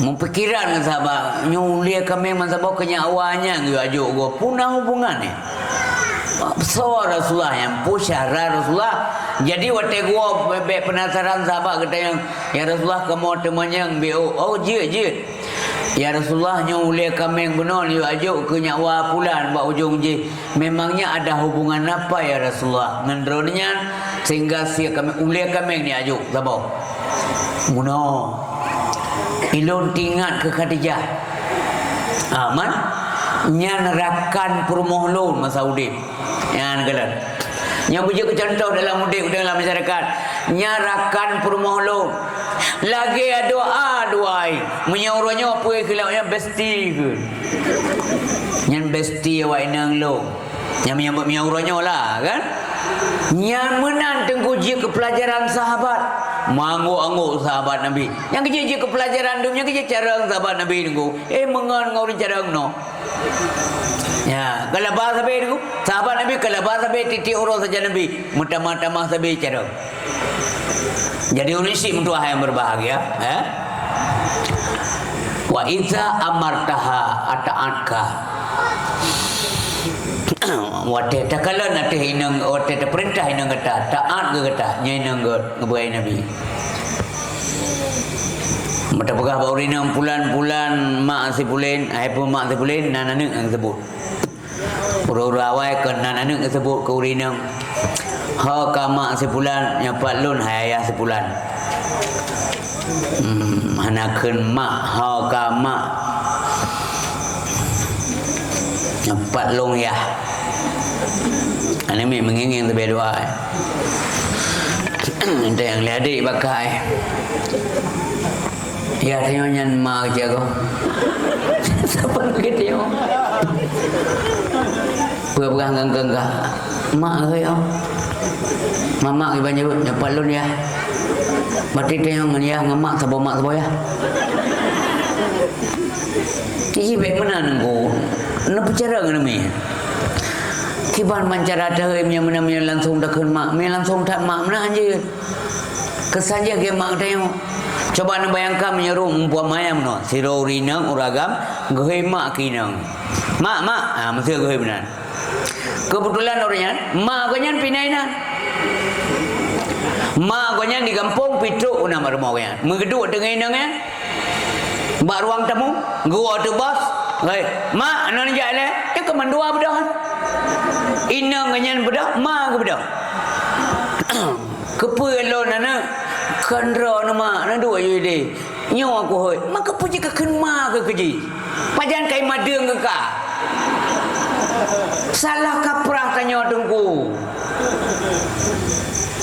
mempikiran sahabat nyo ulai kameng mansabau kenyawanya yo aja go punah hubungan ni besar Rasulullah yang pusyara Rasulullah jadi waktu gua penasaran sahabat kata yang ya Rasulullah kamu temannya yang BO je ya Rasulullah yang ulia kami yang benar you ajuk ke nyawa pulan buat ujung je memangnya ada hubungan apa ya Rasulullah ngendronnya sehingga si kami ulia kami ni ajuk sahabat muno ilun tingat ke Khadijah aman nyanerakan permohon masa udin yang galan yang punya contoh dalam mudik dalam masyarakat nyarakan permohon lagi doa doai menyuruhnya apa kelaknya besti ke yang besti awak nang lo yang menyuruhnya lah kan yang menan tengkuji ke pelajaran sahabat mangu-angu sahabat Nabi yang kerja ke pelajaran dunia kerja cara sahabat Nabi tengku mengan ngau cara no ya kalau bahasa be tengku sahabat Nabi kalau bahasa be titik urus saja Nabi mata-mata sabe cara jadi unisi untuk yang berbahagia wa iza amartaha ata'atka wate takalan ate hinang wate perintah hinang kata taat ke kata nyenang ngebai Nabi mata pegah bau rinang pulan-pulan mak si pulen pun mak si pulen nananuk yang sebut ura-ura awai ke nananuk yang sebut ke urinang ha ka mak si pulan nyapat lun hayah si pulan hanakeun mak ha ka mak nyapat long ya Ini mengingin tapi doa. Ada yang lihat adik pakai. Ya tengok nyan mak je kau. Siapa lagi tengok? Perang ganggang. Mak ke ya? Mama ke banyak dapat lun ya. Mati tengok ya ngamak sabo mak sabo ya. Ini baik mana nunggu? Nak bicara ke nama? Kiban mancara dah yang mana langsung dah mak, langsung tak mak mana aja. Kesaja ke mak tengok. Coba nak bayangkan menyeru umpuan mayam no. Siro rinang uragam, gohe mak kinang. Mak, mesti gohe benar. Kebetulan orangnya, mak kau nyan pinainan. Mak kau nyan di kampung Pitruk nama rumah kau nyan. Megeduk dengan inangnya. Bak ruang tamu, gua tu bos. Mak, anak ni jalan. Dia kemandua bedah. Inang ganyan bedah, mak ke bedah. Kepala nana kandra nama nana dua je dia. Nyawa aku hoi. Maka puji ke kenma ke keji. Pajan kai madeng ke ka. Salah kaprah tanya tengku.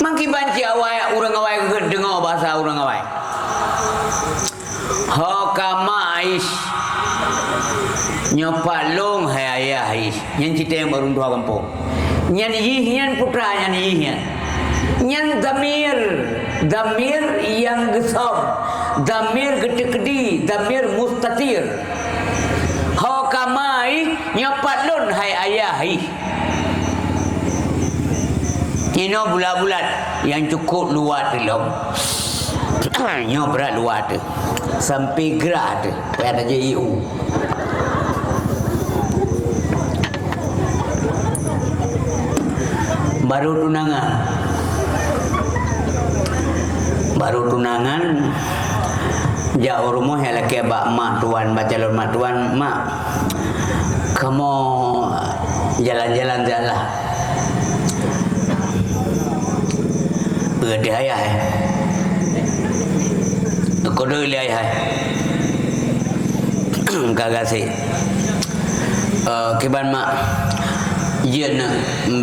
Mangki banci awai urang awai ke dengar bahasa urang awai. Hakama Aish nyopak long hai ayah Aish nyan cerita yang baru dua kampung nyan yihian putra nyan yihian nyan damir yang gesam damir gede-gede damir mustatir Hakama Aish nyopak long hai ayah Aish ini bulat-bulat yang cukup luar telom nyo berat luar tu sampai gerak tu pada je EU baru tunangan jauh rumah yang laki abak mak tuan baca calon mak tuan mak kamu jalan-jalan jalan berada ayah Kodoh lihat hai, kagak sih. Kiban mak, jen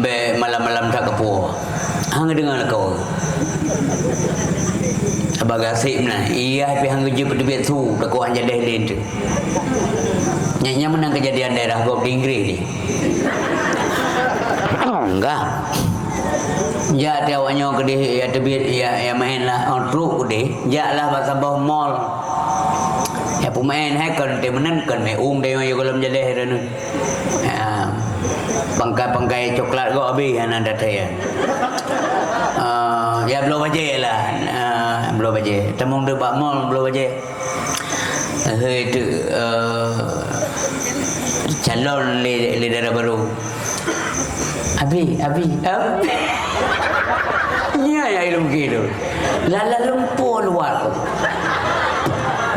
be malam-malam tak kepo. Hang dengar kau. Abaga sih mana? Iya, tapi hang kerja berdebit tu, tak kau hanya dah lent. Nyanyi menang kejadian daerah kau di Inggris ni. Enggak. Ya dia awaknya kedih ya debit ya main lah truk kedih ya lah bahasa bawah mall ya pemain hacker dia menen kan mai dia yang kalau menjadi dah nu pangkai coklat kau habis anak data ya ya belum aja lah belum aja temung de bak mall belum aja itu calon leader baru abi ya ilmu gitu lala lumpur luar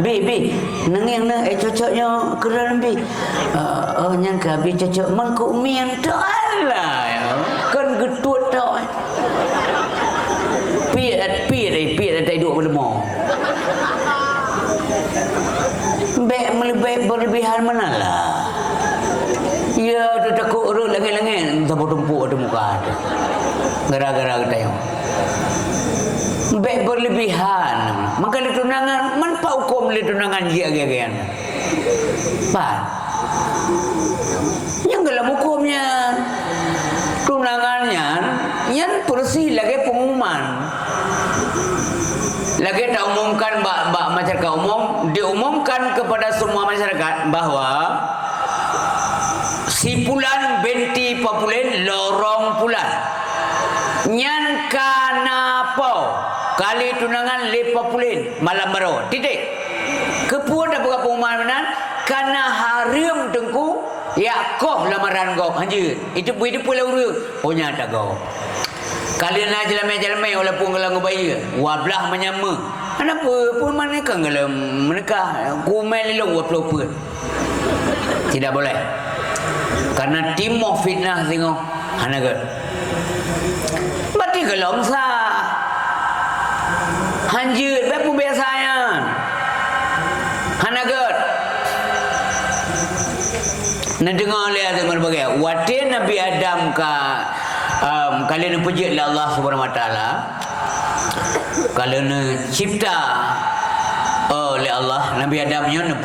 bi nengeng na cocoknya keren bi nyang ka bi cocok man ko mian tok lah kan getut tok pi dai duk berlemah be berlebihan mana lah ya tu takut urut langit-langit sampai tumpuk ada muka ada gara-gara kita yang baik berlebihan maka di tunangan manfa hukum di tunangan gia-giaan pak yang dalam hukumnya tunangannya yang bersih lagi pengumuman lagi tak umumkan masyarakat umum diumumkan kepada semua masyarakat bahawa si pulan binti populen lorong pulan nyan kanapa kali tunangan le populen malam baru titik kepuan dah berapa pengumuman karena harim tengku Yakob lamaran kau anjir itu pula urut punya tak kau kalian nak jalan-jalan walaupun kalau bayi wablah menyama kenapa pun mana kan kalau menikah kumel lelong waploper tidak boleh karena timur fitnah tengok hanaga berarti gelom sah hanjir bepu biasanya hanaga Nak dengar lihat berbagai. Watin Nabi Adam kalian puji oleh Allah Subhanahu Wa Taala. Kalian cipta oleh Allah Nabi Adamnya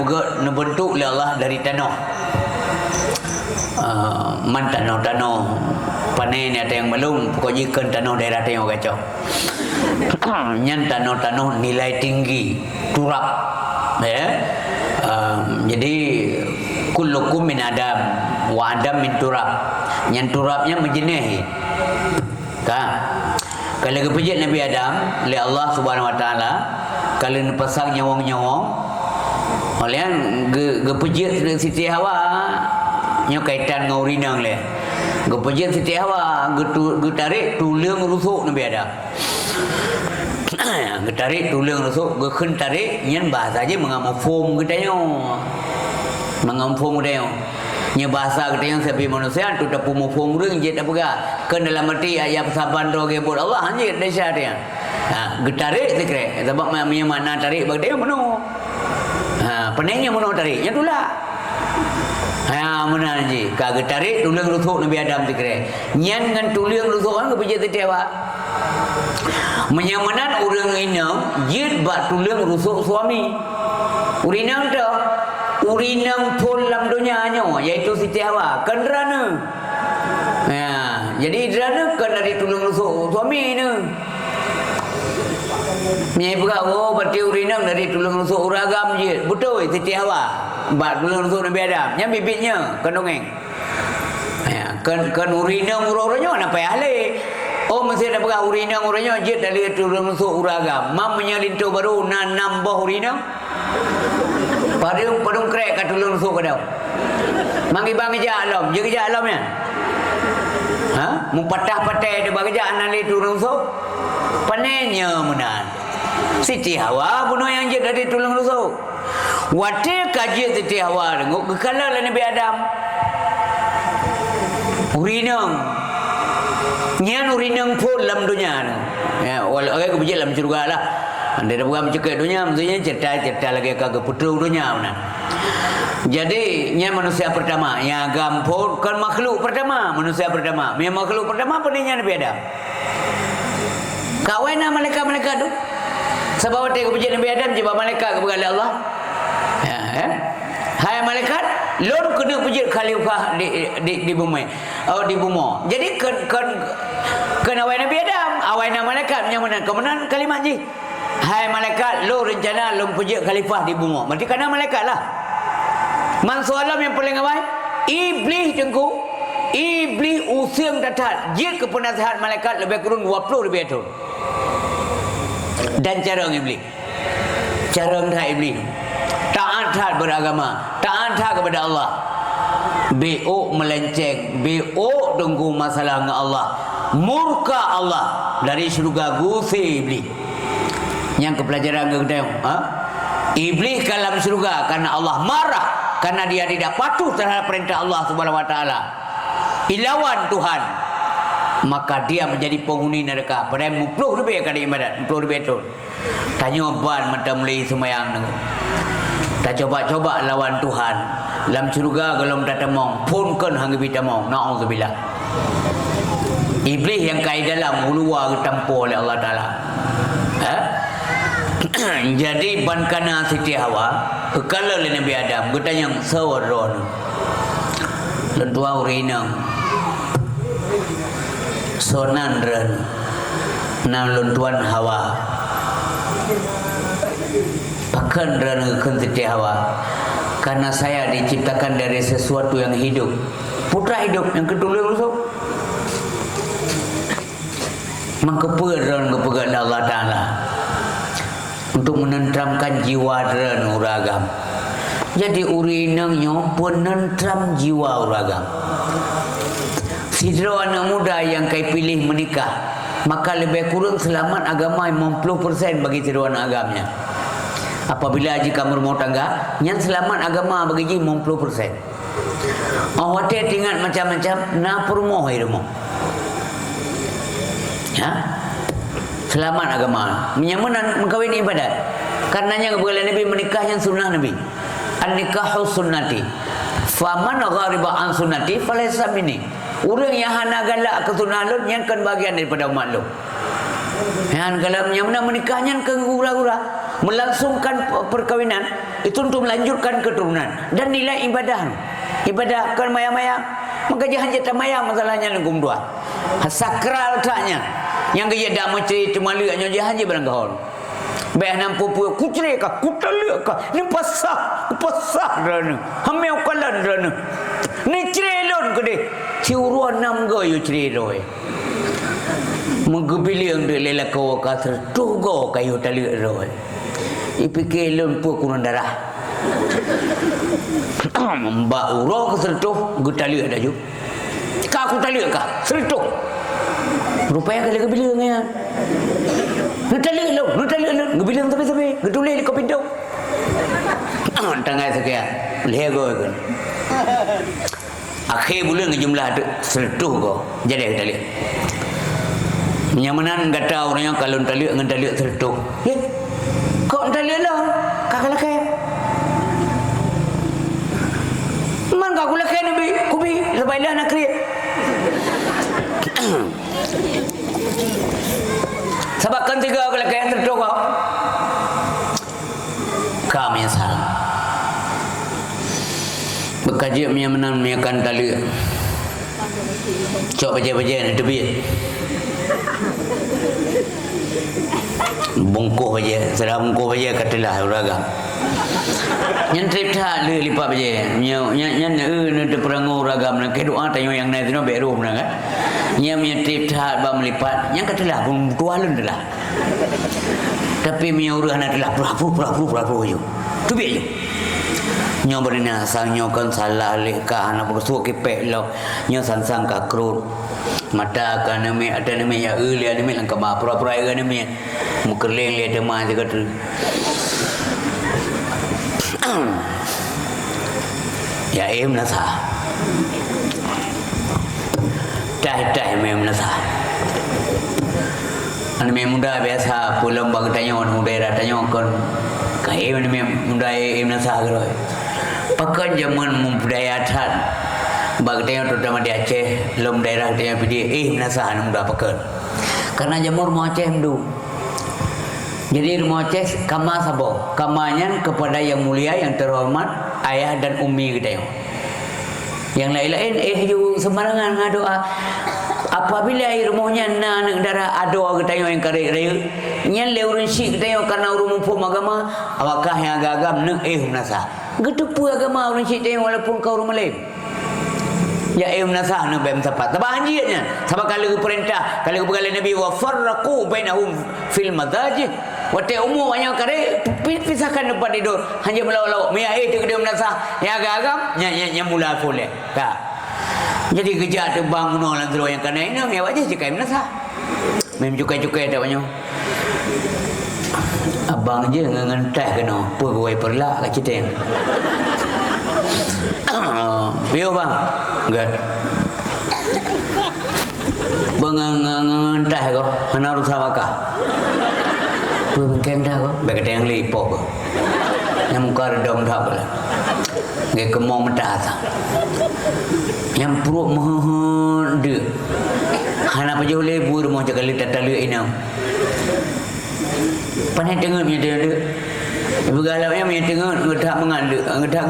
bentuk oleh Allah dari tanah. Man tanah panen ada yang belum pokoknya kan tanah daerah yang kacau. Nyan tanah nilai tinggi turap ya. Jadi kullukum min Adam wa Adam min turab. Yang turabnya menjenih. Kan? Kalau kepejit Nabi Adam oleh Allah Subhanahu Wa Taala, kalau pasang nyawang-nyawang, oleh kepejit Siti Hawa, nya kaitan dengan urinang le. Kepejit Siti Hawa, tarik tulang rusuk Nabi Adam. Tarik tulang rusuk, gekun tarik, nyan bahasa je mengamuk foam katanya. Mengampung dia. Nya bahasa kita yang sepi manusia tu tak pumu pungring je tak pega. Kan dalam arti ayat saban roge bol Allah hanya desa dia. Getarik sekre. Sebab mana tarik bagi dia meno. Penenya meno tarik. Nya tulah. Mana je. Ka getarik tulang rusuk Nabi Adam sekre. Nyan ngan tulang rusuk kan kepijat tewa. Menyamanan orang inang jid bak tulang rusuk suami. Urinang tu urinang pun dalam dunianya iaitu Siti Hawa kan derana. Jadi derana kan dari tulang rusuk suami ni. Nyai pula berarti urinang dari tulang rusuk uragam je. Betul Siti Hawa. Bat tulang rusuk Nabi Adam. Yang bibitnya kan dongeng. Kan urinang urang-urangnya nak payah le. Oh mesti ada pula urinang-urangnya je dari tulang rusuk uragam. Mam menyalintu baru nambah urinang. Padung krek kat tulung rusuk kadau. Mangi bang kerja alam, je kerja alam ya. Mu patah-patah dia bagi kerja anali tulung rusuk. Panenya menan. Siti Hawa bunuh yang je dari tulung rusuk. Wate kaji Siti Hawa dengo kekala lah Nabi Adam. Urinang. Nyan urinang pun dalam dunia ni. Ya, walau aku bijak dalam surga lah. Anda dah bukan mencegah dunia, maksudnya cerita lagi kagak putra dunia mana. Jadi, nya manusia pertama, yang gampur kan makhluk pertama, manusia pertama. Yang makhluk pertama peningnya Nabi Adam. Kawan malaikat tu. Sebab waktu kepujian Nabi Adam jumpa malaikat kepada Allah. Hai malaikat, lon kena puji khalifah di bumi. Di bumi. Jadi kan awal Nabi Adam, awal malaikat yang mana? Kemudian kalimat ni. Hai malaikat, lo rencana lo puji khalifah di bumi. Berarti kena malaikat lah. Mansur alam yang paling awal, iblis tengku. Iblis usung datat. Jika penasihat malaikat lebih kurang 20 lebih tahun. Dan cara iblis. Cara iblis. Taat beragama, taat kepada Allah. BO melenceng, BO tunggu masalah dengan Allah. Murka Allah dari syurga gusi iblis. Yang kepelajaran kita, iblis dalam syurga karena Allah marah karena dia tidak patuh terhadap perintah Allah Subhanahu Wa Taala. Ilawan Tuhan, maka dia menjadi penghuni neraka. Padahal 10 lebih kali ibadat, 10 lebih tahun. Tanya ban mata mulai semayang ni. Tak coba-coba lawan Tuhan. Dalam syurga kalau tak temong, pun kan hang bitamong. Nauzubillah. Iblis yang kai dalam luar ditampu oleh Allah Taala. Jadi ban kana Siti Hawa, kalau le Nabi Adam, kita yang sawaron. Lentua urinang. Sonandran. Nam lentuan Hawa. Pakan rana Siti Hawa. Karena saya diciptakan dari sesuatu yang hidup. Putra hidup yang kedua rusuk. Mengkeperan kepada Allah Ta'ala untuk menenteramkan jiwa dan uragam. Jadi urinangnya penentram jiwa uragam. Sidra anak muda yang kau pilih menikah, maka lebih kurang selamat agama 50% bagi sidra anak agamanya. Apabila jika berumah tangga, yang selamat agama bagi 50%. Awak tinggal macam-macam, na perumah rumah. Selamat agama. Menyamanan mengkawin ibadat. Karenanya kepada Nabi menikah yang sunnah Nabi. An-nikahu sunnati. Faman ghariba an sunnati falaysa minni. Orang yang hana galak ke sunnah lun yang kan bagian daripada umat lun. Yang kalau yang mana menikahnya ke gura-gura, melangsungkan perkawinan itu untuk melanjutkan keturunan dan nilai ibadah kan maya-maya. Maka jangan jatuh maya masalahnya nunggu dua. Sakral taknya yang dia dah macam cuma lihatnya jangan je barang kau. Baik nampu pu kucre ka kutalek ka ni pasah drana hameu kalan drana ni crelon ke de ciuruan nam go yu creloi menggebiliang de lela ko ka tertugo kayu tali roi ipike lon pu kunun darah mbak uro ke sertuh gutali ada ju ka aku tali ka sertuh rupanya kali gebiliangnya Nutali lo, ngebilang tapi, gedule di kopi dong. Tengah sekian, lego kan. Akhir bulan jumlah tu sertuh ko, jadi kita lihat. Nyamanan kata orangnya kalau kita lihat sertuh. Kau kita lihat lah, kakak laki. Man kakak laki nabi, kubi, sebailah nak kriat. Sebabkan tiga kelakaian terdoa kami salam berkaji menang menyakan tali cok baca-baca ni tepi bungkuh baca serah bungkuh baca katalah uraga yang trip tak lipat baca yang ni perangu uragam nak doa tanya yang naik tu nak beru mana kan yang trip tak bam lipat yang katalah pun tualun dah tapi punya urang adalah perapu je tu biar je nyo berina sang nyo kan salah lekah anak bersuak kepek lo nyo sang kakrut mata kan nami ada nami ya uli ada nami langkah pura-pura ya nami mukerleng le demah je kata ya nasa dah mem nasa ane mem muda biasa pulang bang tanya orang muda tanya kon kai ane mem muda nasa geroi pakai zaman budaya adat bang tanya terutama di Aceh lom daerah tanya pidi nasa ane muda pakai karena jamur mau Aceh mdu jadi rumah Aceh kama sabo kamanya kepada yang mulia yang terhormat ayah dan ummi kita yang lain-lain you sembarangan ngadoa apabila rumahnya nak darah adoa kita yang kare raya nyan le urun si kita yang karena urun mumpu agama awakah yang agam nak nasa gedepu agama urun si kita walaupun kau rumah lain ya nasa nak bem tepat tabah anjirnya sebab kalau perintah kalau berkali Nabi wa farraqu bainahum fil madajid wate umum banyak kare pisahkan depan tidur hanya melalau mia tu dia menasa yang agam nya mula boleh tak jadi kerja tu bang no lan terus yang kana ini mia wajah cikai menasa mem cukai-cukai dah banyak abang je ngentai kena pegawai perlak kat Citeng bio bang enggak bang ngentai ko ana urus awakah tu bengkeng dah ko bagi yang lipok ko yang muka redom dah pula ngai kemong mentasa yang perut mohon de hana pa jole bur mo jakali tatalu inam panai dengar punya dia begalaunya punya dengar ngedak menganda ngedak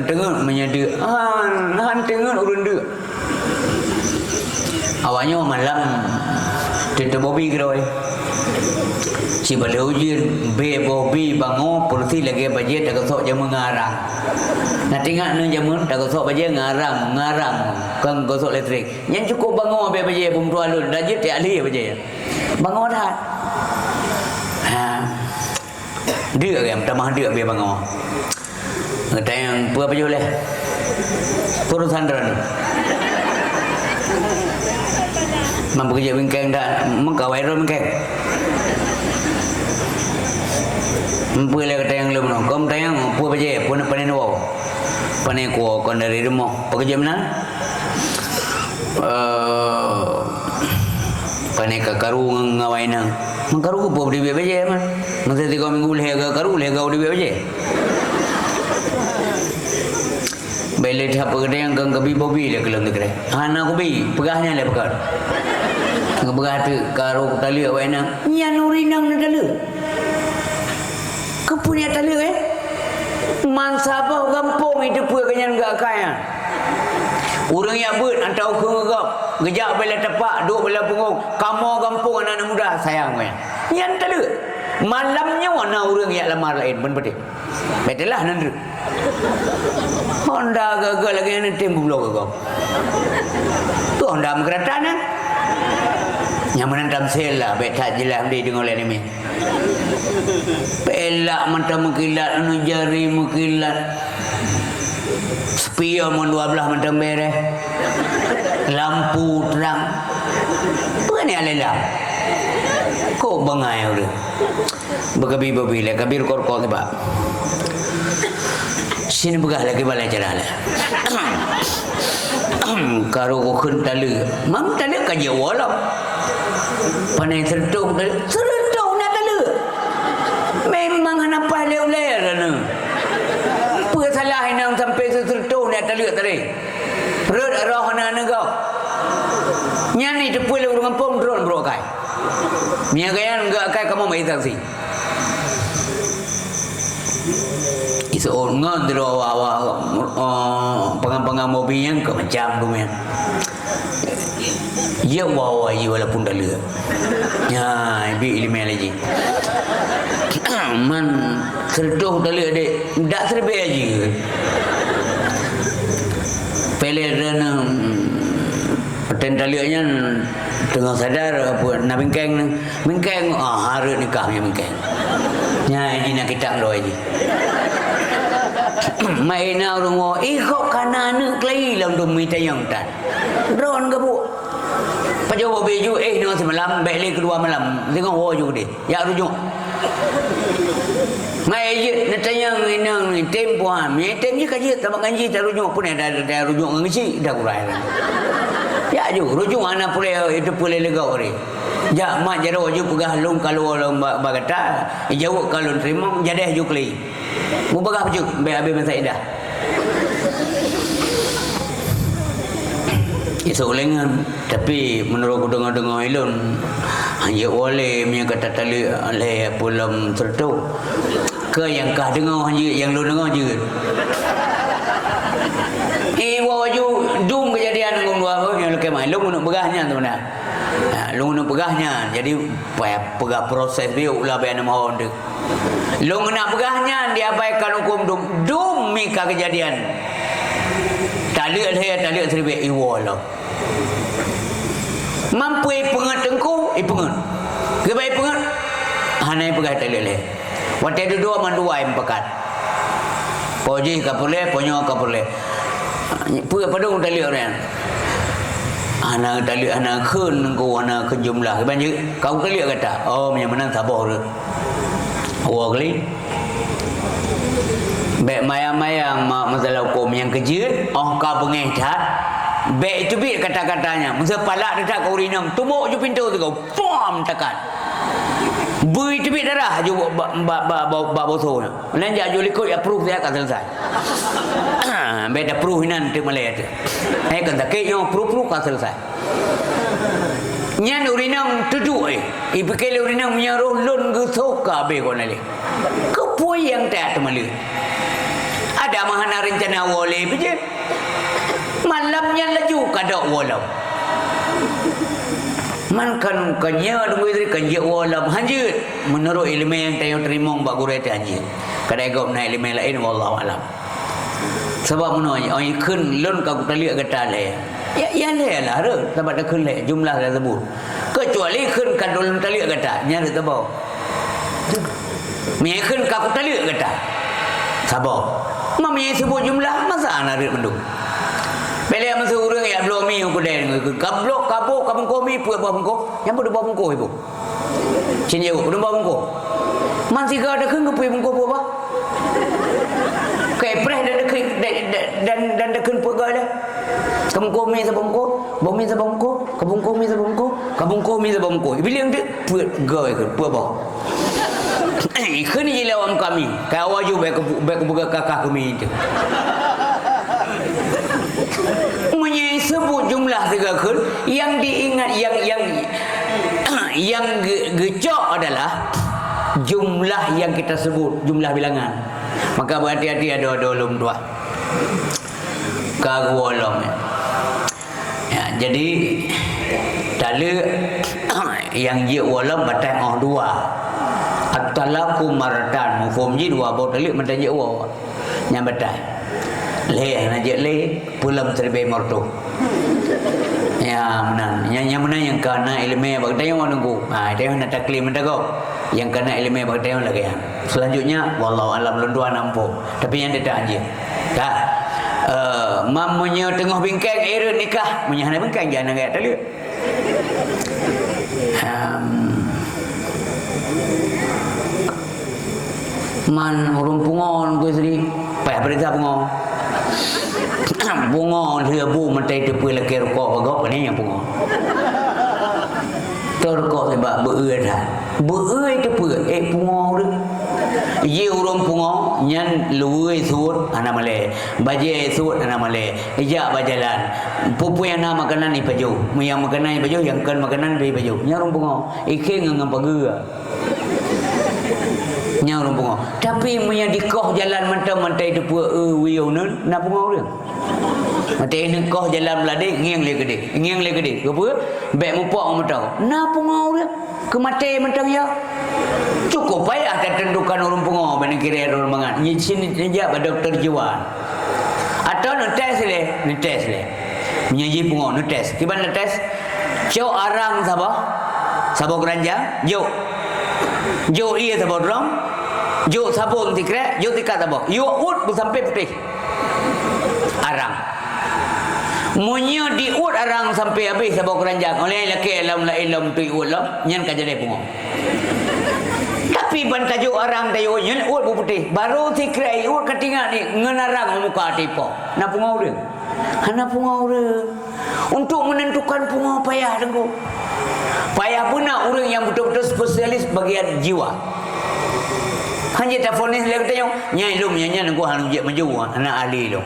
dengar menyada han dengar urun de awaknya malam tete bobi geroi si balujin be bobi bango polisi lagi baje tak sok je mengarang nak tengok nu jamun tak sok baje ngarang kan gosok elektrik yang cukup bango be baje bum tua lu dajit tak ahli baje bango dah dia kan tamah dia be bango ngata yang apa baje boleh turun sandran mampu kerja bengkeng dah mengkawai ro bengkeng boleh kata yang lebih nak, kau tanya apa baca, pun panen wow, panen kuah, kau dari rumah, pekerja mana? Panen kakaru ngawai nang, mengkaru apa di baca man? Masa 3 minggu lega karu lega di baca. Bila dah pergi yang kebi bobi dia kelam tu kira. Anak kobi pegahnya le pegah. Ngepegah tu karo tali awak nang. Nya nurinang na tali. Kepunya tali Man sabah kampung itu pun kenyan gak kaya. Orang yang ber antau ke ngegap. Gejak bila tepak, duk bila punggung. Kamu kampung anak-anak muda sayang kaya. Yang tali. Malamnya mana orang yang lamar lain pun betul. Betul lah nanti. Honda gagal lagi ni tembu blok gagal. Tu Honda mengkeratan kan? Yang menantam sela, betak jelas dia dengar lain ni. Pelak mata mengkilat, anu jari mengkilat. Spion mon 12 mata merah. Lampu terang. Apa ni alelah? Kok bangai udah. Berkabi-babi lah, kabir kor-kor sebab. Sini begah lagi balai jalan lah. Karo ko khun tali. Mam tali kaje walau. Panai sertung tali. Sertung nak tali. Memang hana pahleu ler na. Apa salah nang sampai sertung nak tali tadi. Perut roh hana kau. Nyani tepul urang kampung drone bro kai. Mia gayan enggak kai kamu mai taksi. Seorang ngan dulu awak pengang-pengang mobil yang ke macam tu men. Ya wawa ye walaupun dah le. Ya ibi ilmu lagi. Man sertuh dah le dek dak serbe aja. Pele dan paten talianya dengan sadar apa nak bingkeng hari nikahnya bingkeng. Ya ini nak kita doa aja. Mainau rungo ikut kanan klei lam dum mi tayang tan ron ke bu pajo beju no semalam balik kedua malam tengok wo ju dia ya rujuk mai je na tayang inang ni tempo ha mi tem je kaji tak ngaji tak rujuk pun ada rujuk ngaji dah kurai ya ju rujuk anak pule itu pule legau ni ja mak jaro ju pegah long kalau long bagata jauh kalau terima jadi ju klei mu bagah pujuk be abe masaidah isu lengan tapi menurut dengar-dengar ilun hanya oleh punya kata tali oleh pulam sertu ke yang kah dengar hanya yang lu dengar je waju dum kejadian ngong dua yang lekai mai lu nak begahnya tu mana lu nak begahnya jadi pegah proses dia ulah bayan mohon dek lu nak begahnya dia abaikan hukum dum mika kejadian talik seribe iwala mampu pengat tengku pengat kebaik pengat hanai pegah talik le waktu itu dua mandua yang pekat poji kapule ponyo kapule puya padung talik orang anak talik anak khun ku anak khun jumlah banyak kau kali kata oh menang sabar tu awak kali baik mayang-mayang masalah hukum yang kecil kau pengecat baik itu bi kata-katanya masa palak dekat kau rinam tumbuk je pintu tu kau pom tekan bui itu bi darah je bak bosok lanjak je likut approve dia akan selesai baik dah approve nanti malai tu kan tak kaya approve kan selesai nyan urinang tuduk ipikele urinang menyaruh lon gesoka be konale kepoy yang tak temali ada mahana rencana wole beje malamnya laju kada walau man kan kanya dulu itu kanya walau hanjut menurut ilmu yang tayo terima bak guru itu hanjut kada gop na ilmu lain wallahu alam sebab menoi oi keun lon ka tali kata le ya le lah re sebab dah keun le jumlah dah sebut kecuali keun kan dalam tali kata nya tu bau mi keun ka tali kata sabar mami sebut jumlah masa ana re mendung bele masa urang ya blomi ku den kablok kabuk kabung komi pu buah bengko yang pu buah bengko ibu cin eu pu buah bengko man siga ada keun ku bengko pu apa kepres dan dekeun pegah dah. Kabung komi sabongko, bomi sabongko, kabung komi sabongko, kabung komi sabongko. Bila dia pegah ke apa? Keun ni lawan kami. Kau waju baik buka kakak kami itu. kun yang diingat yang gecok adalah jumlah yang kita sebut, jumlah bilangan. Maka berhati-hati ada ulum dua. Kagu ulum. Ya, jadi tala yang je ulum batang dua. At-talaqu maratan mufhum ji dua baut talik mata je wa. Yang batai. Le na je le pulam terbe mortu. Ya menang. Yang menang yang kana ilmu bag tayong nunggu. Tayong nak taklim mendago. Yang kana ilmu bag tayong lagi. Selanjutnya wallahu alam lunduan nampu. Tapi yang dia aja. Tak. Mamanya tengah bingkang era nikah, punya hana bingkang jangan agak tali. Man urung pungon gue sendiri, payah berita pungon. Pungon dia bu mentai tepi lagi rokok bagok ni yang pungon. Terkok sebab beue dah. Beue tepi pungon dia. Ye urung pungo nyan luwe sud ana male baje sud ana male ija bajalan pupu yang nama makanan ni baju yang makanan ni baju yang kan makanan ni baju nya urung pungo ike ngam pagua nya urung pungo tapi munya dikoh jalan mantai tu pu wiu nun na pungo dia mate ni koh jalan belade ngeng le gede apa bek mupok mentau na pungo dia ke mate mentang ya cukup payah ada tentukan urung pungo bani kira urung mangan ni sini dia ba doktor jiwa atau no test le menyaji pungo no test kiban le test cau arang sabo keranjang jo iya sabo drum jo sabun tikre jo tikat sabo yo ut sampai putih arang munyo diut arang sampai habis sabo keranjang oleh laki alam tu ulam nyan ka jadi pungo. Tapi ban tajuk arang tayo nyen ut bu putih baru tikrai ut ketingak ni ngenarang muka tipo na pungau dia hana pungau dia untuk menentukan pungau payah dengku payah puna orang yang betul-betul spesialis bagian jiwa hanya telefonis dia kata nyai lu nyanya dengku hanu je maju anak ahli lu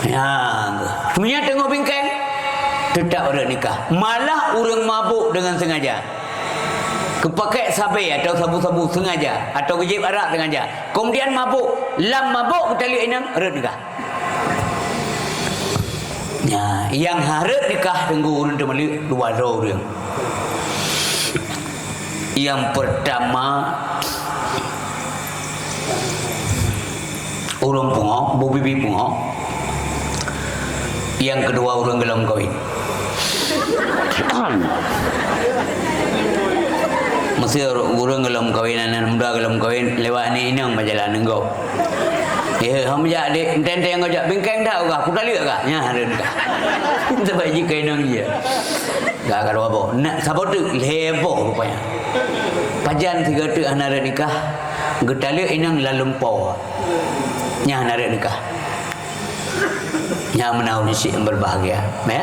ya punya tengok bingkai tetap ada nikah malah orang mabuk dengan sengaja kepakai sabai atau sabu-sabu sengaja atau gejib arak sengaja kemudian mabuk kita lihat inang harap nikah ya, yang harap nikah tunggu urun temali dua orang yang pertama urun pungo bubibi pungo yang kedua urun gelam kawin mesti urang gelam kawinan muda gelam kawin lewat ni inang berjalan engkau ham ja dek enten yang ngajak bingkang dah gak aku tali gak nya hareun gak sebab jika inang dia gak karo apa nak sabot lebo rupanya pajan 3 tu hanara nikah getale inang lalempau nya hanara nikah nya menau si berbahagia ya.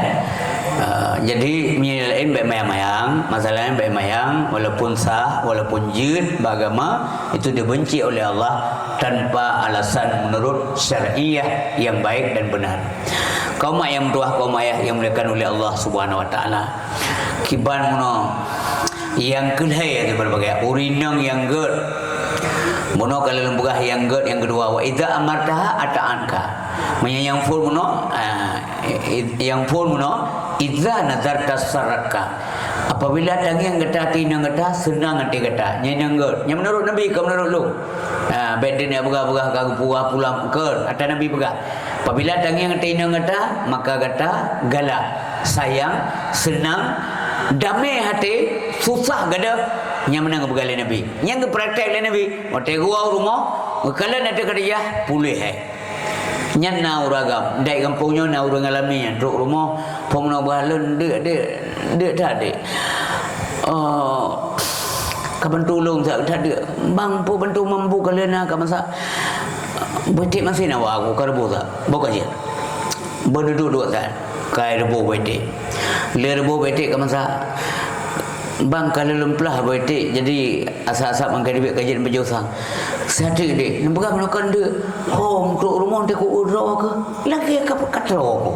Jadi menyelain baik mayang masalahnya baik mayang walaupun sah walaupun jin beragama itu dibenci oleh Allah tanpa alasan menurut syariah yang baik dan benar. Kaum ayam tuah kaum ayah yang dimuliakan oleh Allah Subhanahu wa taala kiban mono yang kedai itu berbagai urinang yang ged mono kalau lembugah yang ged yang kedua wa idza amartaha ata'anka yang full mono yang full mono idza nazarta saraka apabila tangi yang geta tinang geta senang hati geta nyen nggot yang menurut nabi ke menurut lu beden ya buga-buga ka puah pulang ke ada nabi buga apabila tangi yang tinang geta maka geta galak sayang senang damai hati susah gada yang menang begalai nabi yang ke praktek le nabi ote gua rumah kalau ada kerja pulih nyan na uragam dai kampungnya na urang alami duk rumah pongno balun de tadi kapan tolong tak ada bang po bantu mampu kalena ka masa betik masih na wa aku karbo tak boka je berduduk tak kai rebo betik le rebo betik ka masa bang kalau lemplah betik jadi asap-asap mangkai dibik kajian berjosang sadar dek nampak menakan dia home ke rumah dia ku udra ke lagi ke katro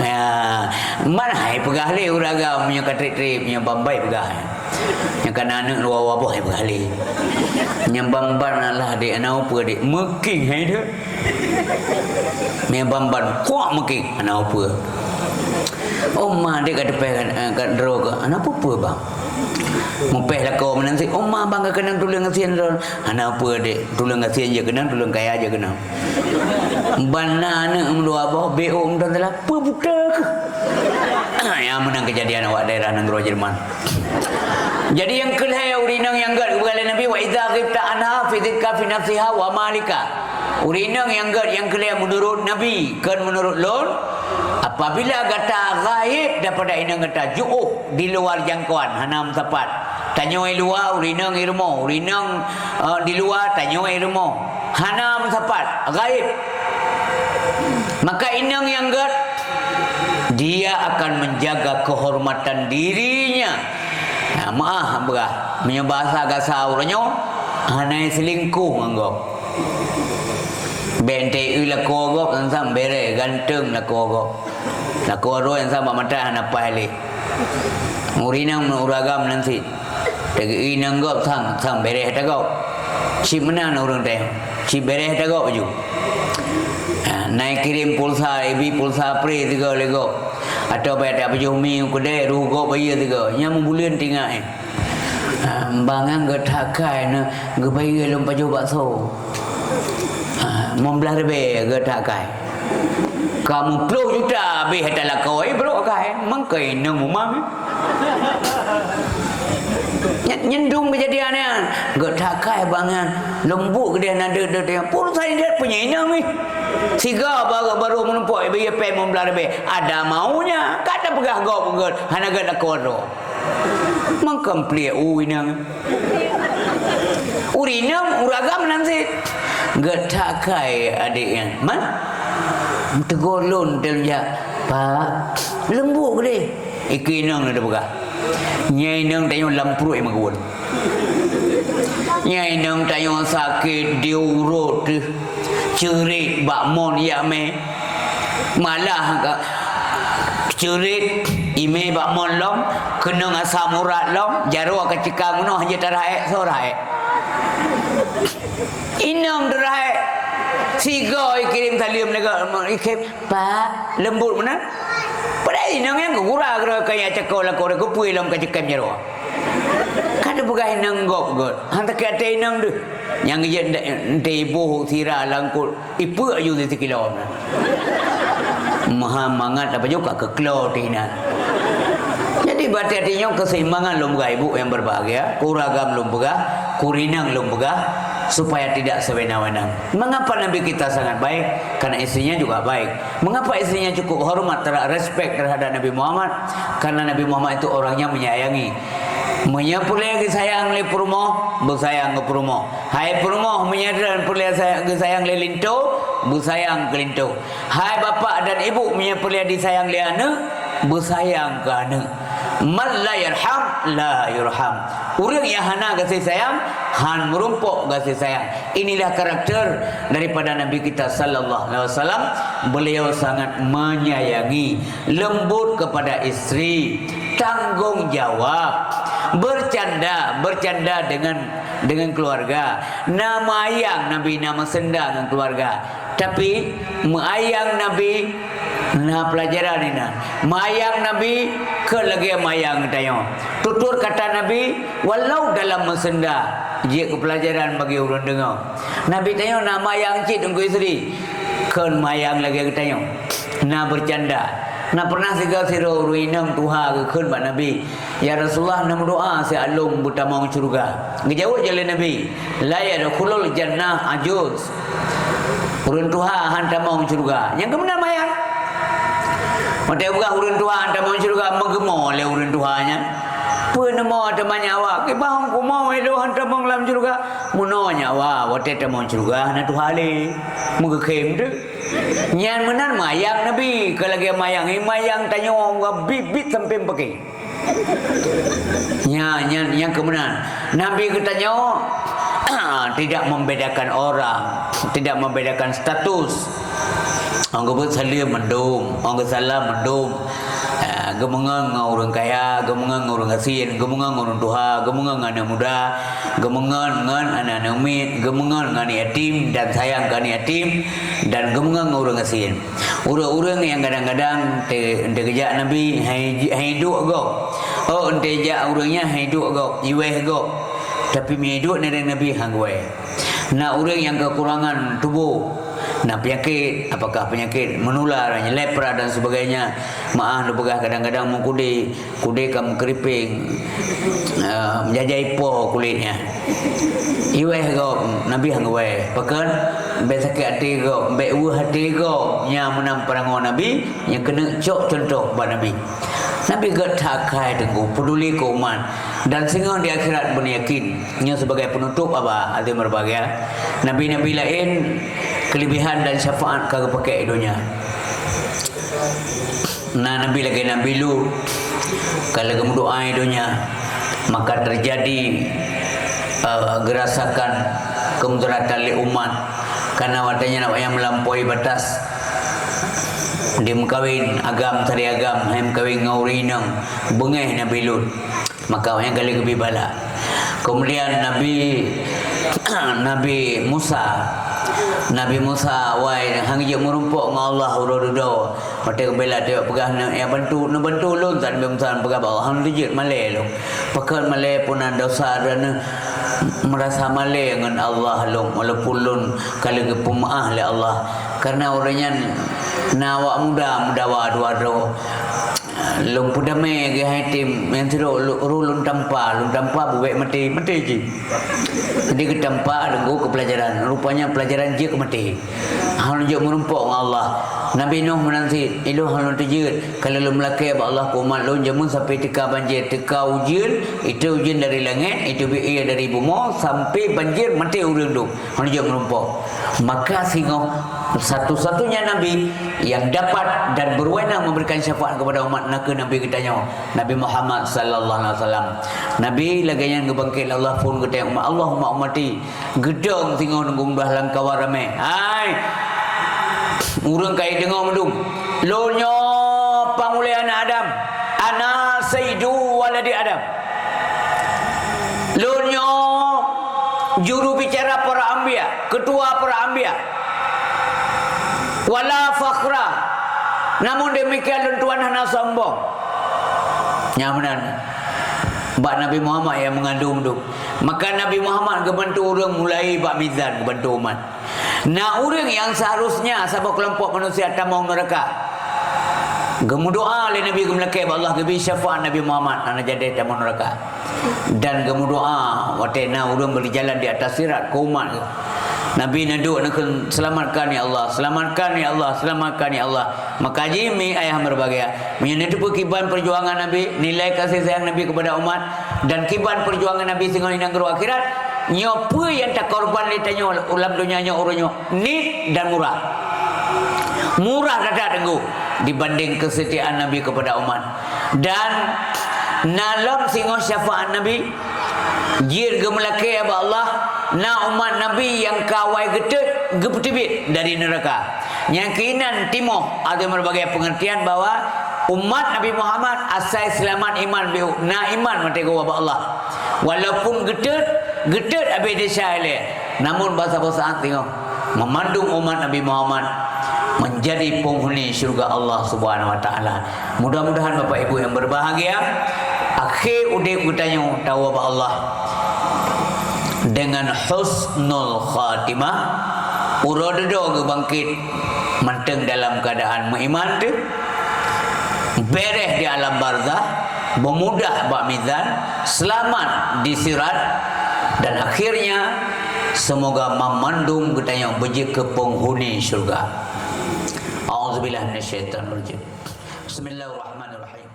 ya Mana hai pegah le uraga punya katrik-trik punya bambai pegah. Yang kan anak luar apa hai pegah le. Yang bamban lah dek anak apa dek meking hai dia. Yang bamban kuat meking anak apa. Oma dia kata kat droga. Anak apa bang? Mupeh lah kau menanti. Oma bang kenang tulang ngasian ron. Anak apa dek tulang ngasian je kenang tulang kaya je kenang. Bana anak mendua bawah BO mendan telah apa buta ke? Yang menang kejadian awak daerah negara Jerman. Jadi yang kelihaya urinang yang gad kepada Nabi wa idza ghibta anha fi dzikka fi nafsiha wa malika. Urinang yang gad yang kelihaya menurut Nabi kan menurut lon apabila gata ghaib daripada inang gata ju'uh di luar jangkauan hanam tepat. Tanya ai luar urinang irmo, urinang di luar tanya ai irmo. Hanam tepat ghaib. Maka inang yang gad dia akan menjaga kehormatan dirinya. Nah, maaf berah punya bahasa gasa uranyo hanai selingkuh nggo. Bente ula kogop sam bere ganteng la kogop. La koro yang sama mata hana pale. Murinang uragam nanti. Tegi inang gop sang bere hatago. Si mana urang teh. Si bere hatago ju. Naik kirim pulsa, ibi pulsa pre tiga lego. Atau bayar apa jumi kude rugo bayar tiga. Yang bulan tinggal bangang getakai na gebayar lompat jauh bakso. Membelah rebe getakai. Kamu 10 juta be hatalah kau bro kai mangkai nang mumam. Nyendung kejadiannya getakai bangan lembut dia nada dia pulsa dia punya inang ni. Siga baru menempuk biaya pay membelah rebe ada maunya kata pegah gop gol hana gada koro. Mengkomplit uinang. Urinam uragam nanti getakai adiknya. Man tegolon dia pak lembut ke dia ikinang ada pegah nyai nang tayo lampru emang kuat nyai nang tayo sakit diurut cerit bakmon ya me malah cerit ime bakmon lom kena asam urat lom jaro kecikang no hanya teraek soraek inang teraek siga kirim talium lega ikem pak lembut mana pada inang yang kurang kaya cakol ko ko pui lam ka cekam jero kada bugai nang gop god hanta ka te nang de yang ye te ibu tira langkul ipu ayu di kilo maha mangat apa juga ke klo tina. Jadi berarti artinya keseimbangan lomba ibu yang berbahagia, kuragam lomba, kurinang lomba, supaya tidak sewenang-wenang. Mengapa Nabi kita sangat baik? Karena istrinya juga baik. Mengapa istrinya cukup hormat, respect terhadap Nabi Muhammad? Karena Nabi Muhammad itu orangnya menyayangi. Menyapulai sayang le purmo, bersayang ke purmo. Hai purmo menyadar pulai sayang le linto, bersayang ke linto. Hai bapa dan ibu menyapulai disayang le anak, bersayang ke anak. Man la yarham la yurham. Orang yang hana kasih sayang, han merumpuk kasih sayang. Inilah karakter daripada Nabi kita sallallahu alaihi wasallam. Beliau sangat menyayangi, lembut kepada istri, tanggung jawab, bercanda dengan keluarga. Nama ayang Nabi, nama senda dengan keluarga. Tapi ayang Nabi nah pelajaran ini mayang Nabi ke lagi mayang tayo tutur kata Nabi walau dalam mesenda dia ke pelajaran bagi orang dengar Nabi tayo nak mayang cik tunggu isteri ke mayang lagi tayo nah bercanda nah pernah siga siro ruinang tuha ke kun pak Nabi ya Rasulullah nam doa si alung buta mau surga ngejawab jalan Nabi la yadkhulul jannah ajuz urun tuha hantar mau surga yang kemana mayang mata bukan urun tuha hantar mau surga menggemo le urun tuhanya pun mau temannya awak ke bang ku mau itu hantar mau lam surga munonya wa wate temon surga na tuhale mengekem tu nyan menan mayang Nabi kalau lagi mayang tanya orang bibit sampai pakai nyan kemenan Nabi katanya tidak membedakan orang, tidak membedakan status. Orang kebut salim mendum, orang salam mendum. Gemengang dengan orang kaya, gemengang dengan orang asin, gemengang dengan orang tua, gemengang dengan anak muda, gemengang dengan anak-anak umit, gemengang dengan yatim dan sayang dengan yatim, dan gemengang dengan orang asin. Orang-orang yang kadang-kadang ente kejak Nabi hidup agak. Oh ente kejak orangnya hidup agak, iweh agak. Tapi hidup dengan Nabi hangwai. Nah orang yang kekurangan tubuh, nah penyakit, apakah penyakit menular, lepra dan sebagainya, maaf dupegah kadang-kadang mengkude kam keriping, menjajai po kulitnya. Iweh go Nabi hangwai, pakan besakit hati go, bewu hati go, yang menang perangon Nabi, yang kena cok contoh buat Nabi. Nabi getakai tengku peduli ke umat dan sehingga di akhirat beryakin nya sebagai penutup apa arti berbahagia nabi-nabi lain kelebihan dan syafaat kagak pakai dunia. Nah nabi lagi nabi lu kalau kamu doa dunia maka terjadi gerasakan kemudaratan li umat karena watanya nak yang melampaui batas. Dia mengkawin agam tari agam, dia mengkawin ngaurinang bengeh Nabi Lut, maka yang kali lebih bala. Kemudian Nabi Musa wai hang je merumpuk dengan Allah udah mata kebela tengok pegah yang bantu lun tak bemsan pegah bawa hang dijit malai lu pakai malai pun ada dosa dan merasa malai dengan Allah lu walaupun lun kalau ke pemaah oleh Allah karena orangnya nawak muda wadu lung pudame ke haitim yang teruk lun tanpa buat mati je. Jadi ke tanpa ada ke pelajaran rupanya pelajaran je ke mati. Hang je merumpuk dengan Allah. Nabi Nuh menanti ilu hang terjut kalau lu melakai Allah ku umat lu jamun sampai teka banjir teka ujian itu ujian dari langit itu ia dari bumi sampai banjir mati urang tu. Hang je merumpuk. Maka singo satu-satunya Nabi yang dapat dan berwenang memberikan syafaat kepada umat naka Nabi kita nyawa Nabi Muhammad sallallahu alaihi wasallam. Nabi lagi yang ngebangkit Allah pun kita umat Allahumma ummati gedong singo nunggu dah langkawar ramai. Hai urang kai dengar mendung lo nyo pangulai anak Adam ana sayyidu waladi Adam lo nyo juru bicara para anbiya ketua para anbiya wala fakhra namun demikian lentuan hana sombong nyamanan bak Nabi Muhammad yang mengandung tu maka Nabi Muhammad kebantu orang mulai bak mizan kebantu umat. Nah orang yang seharusnya sabak kelompok manusia tamang neraka gemu doa oleh Nabi gemelakai Allah gebi syafaat Nabi Muhammad ana jadi tamang neraka dan gemu doa watena orang berjalan di atas sirat ke umat Nabi naduk nak selamatkan ya Allah, selamatkan ya Allah, selamatkan ya Allah. Maka jimi ayah berbahagia. Menyentuh kiban perjuangan Nabi, nilai kasih sayang Nabi kepada umat dan kiban perjuangan Nabi sehingga inang geru akhirat. Nyopo yang tak korban ditanya ulam dunia nya orangnya nit dan murah. Murah dada tenggu dibanding kesetiaan Nabi kepada umat. Dan nalam sehingga syafaat Nabi jir gemelakai apa Allah na umat Nabi yang kawai gedet gepetibit dari neraka. Yakinan timoh ada berbagai pengertian bahwa umat Nabi Muhammad asal selamat iman biu na iman mati go Allah. Walaupun gedet habis disyale. Namun bahasa-bahasa tengok memandung umat Nabi Muhammad menjadi penghuni syurga Allah Subhanahu wa taala. Mudah-mudahan Bapak Ibu yang berbahagia akhir udip kita tahu apa Allah dengan husnul khatimah urododo bangkit manteng dalam keadaan beriman tu beres di alam barzah bermudah bak mizan selamat di sirat dan akhirnya semoga memandung kita yang berjaya ke penghuni syurga. Auzubillahi minasyaitonir rajim. Bismillahirrahmanirrahim.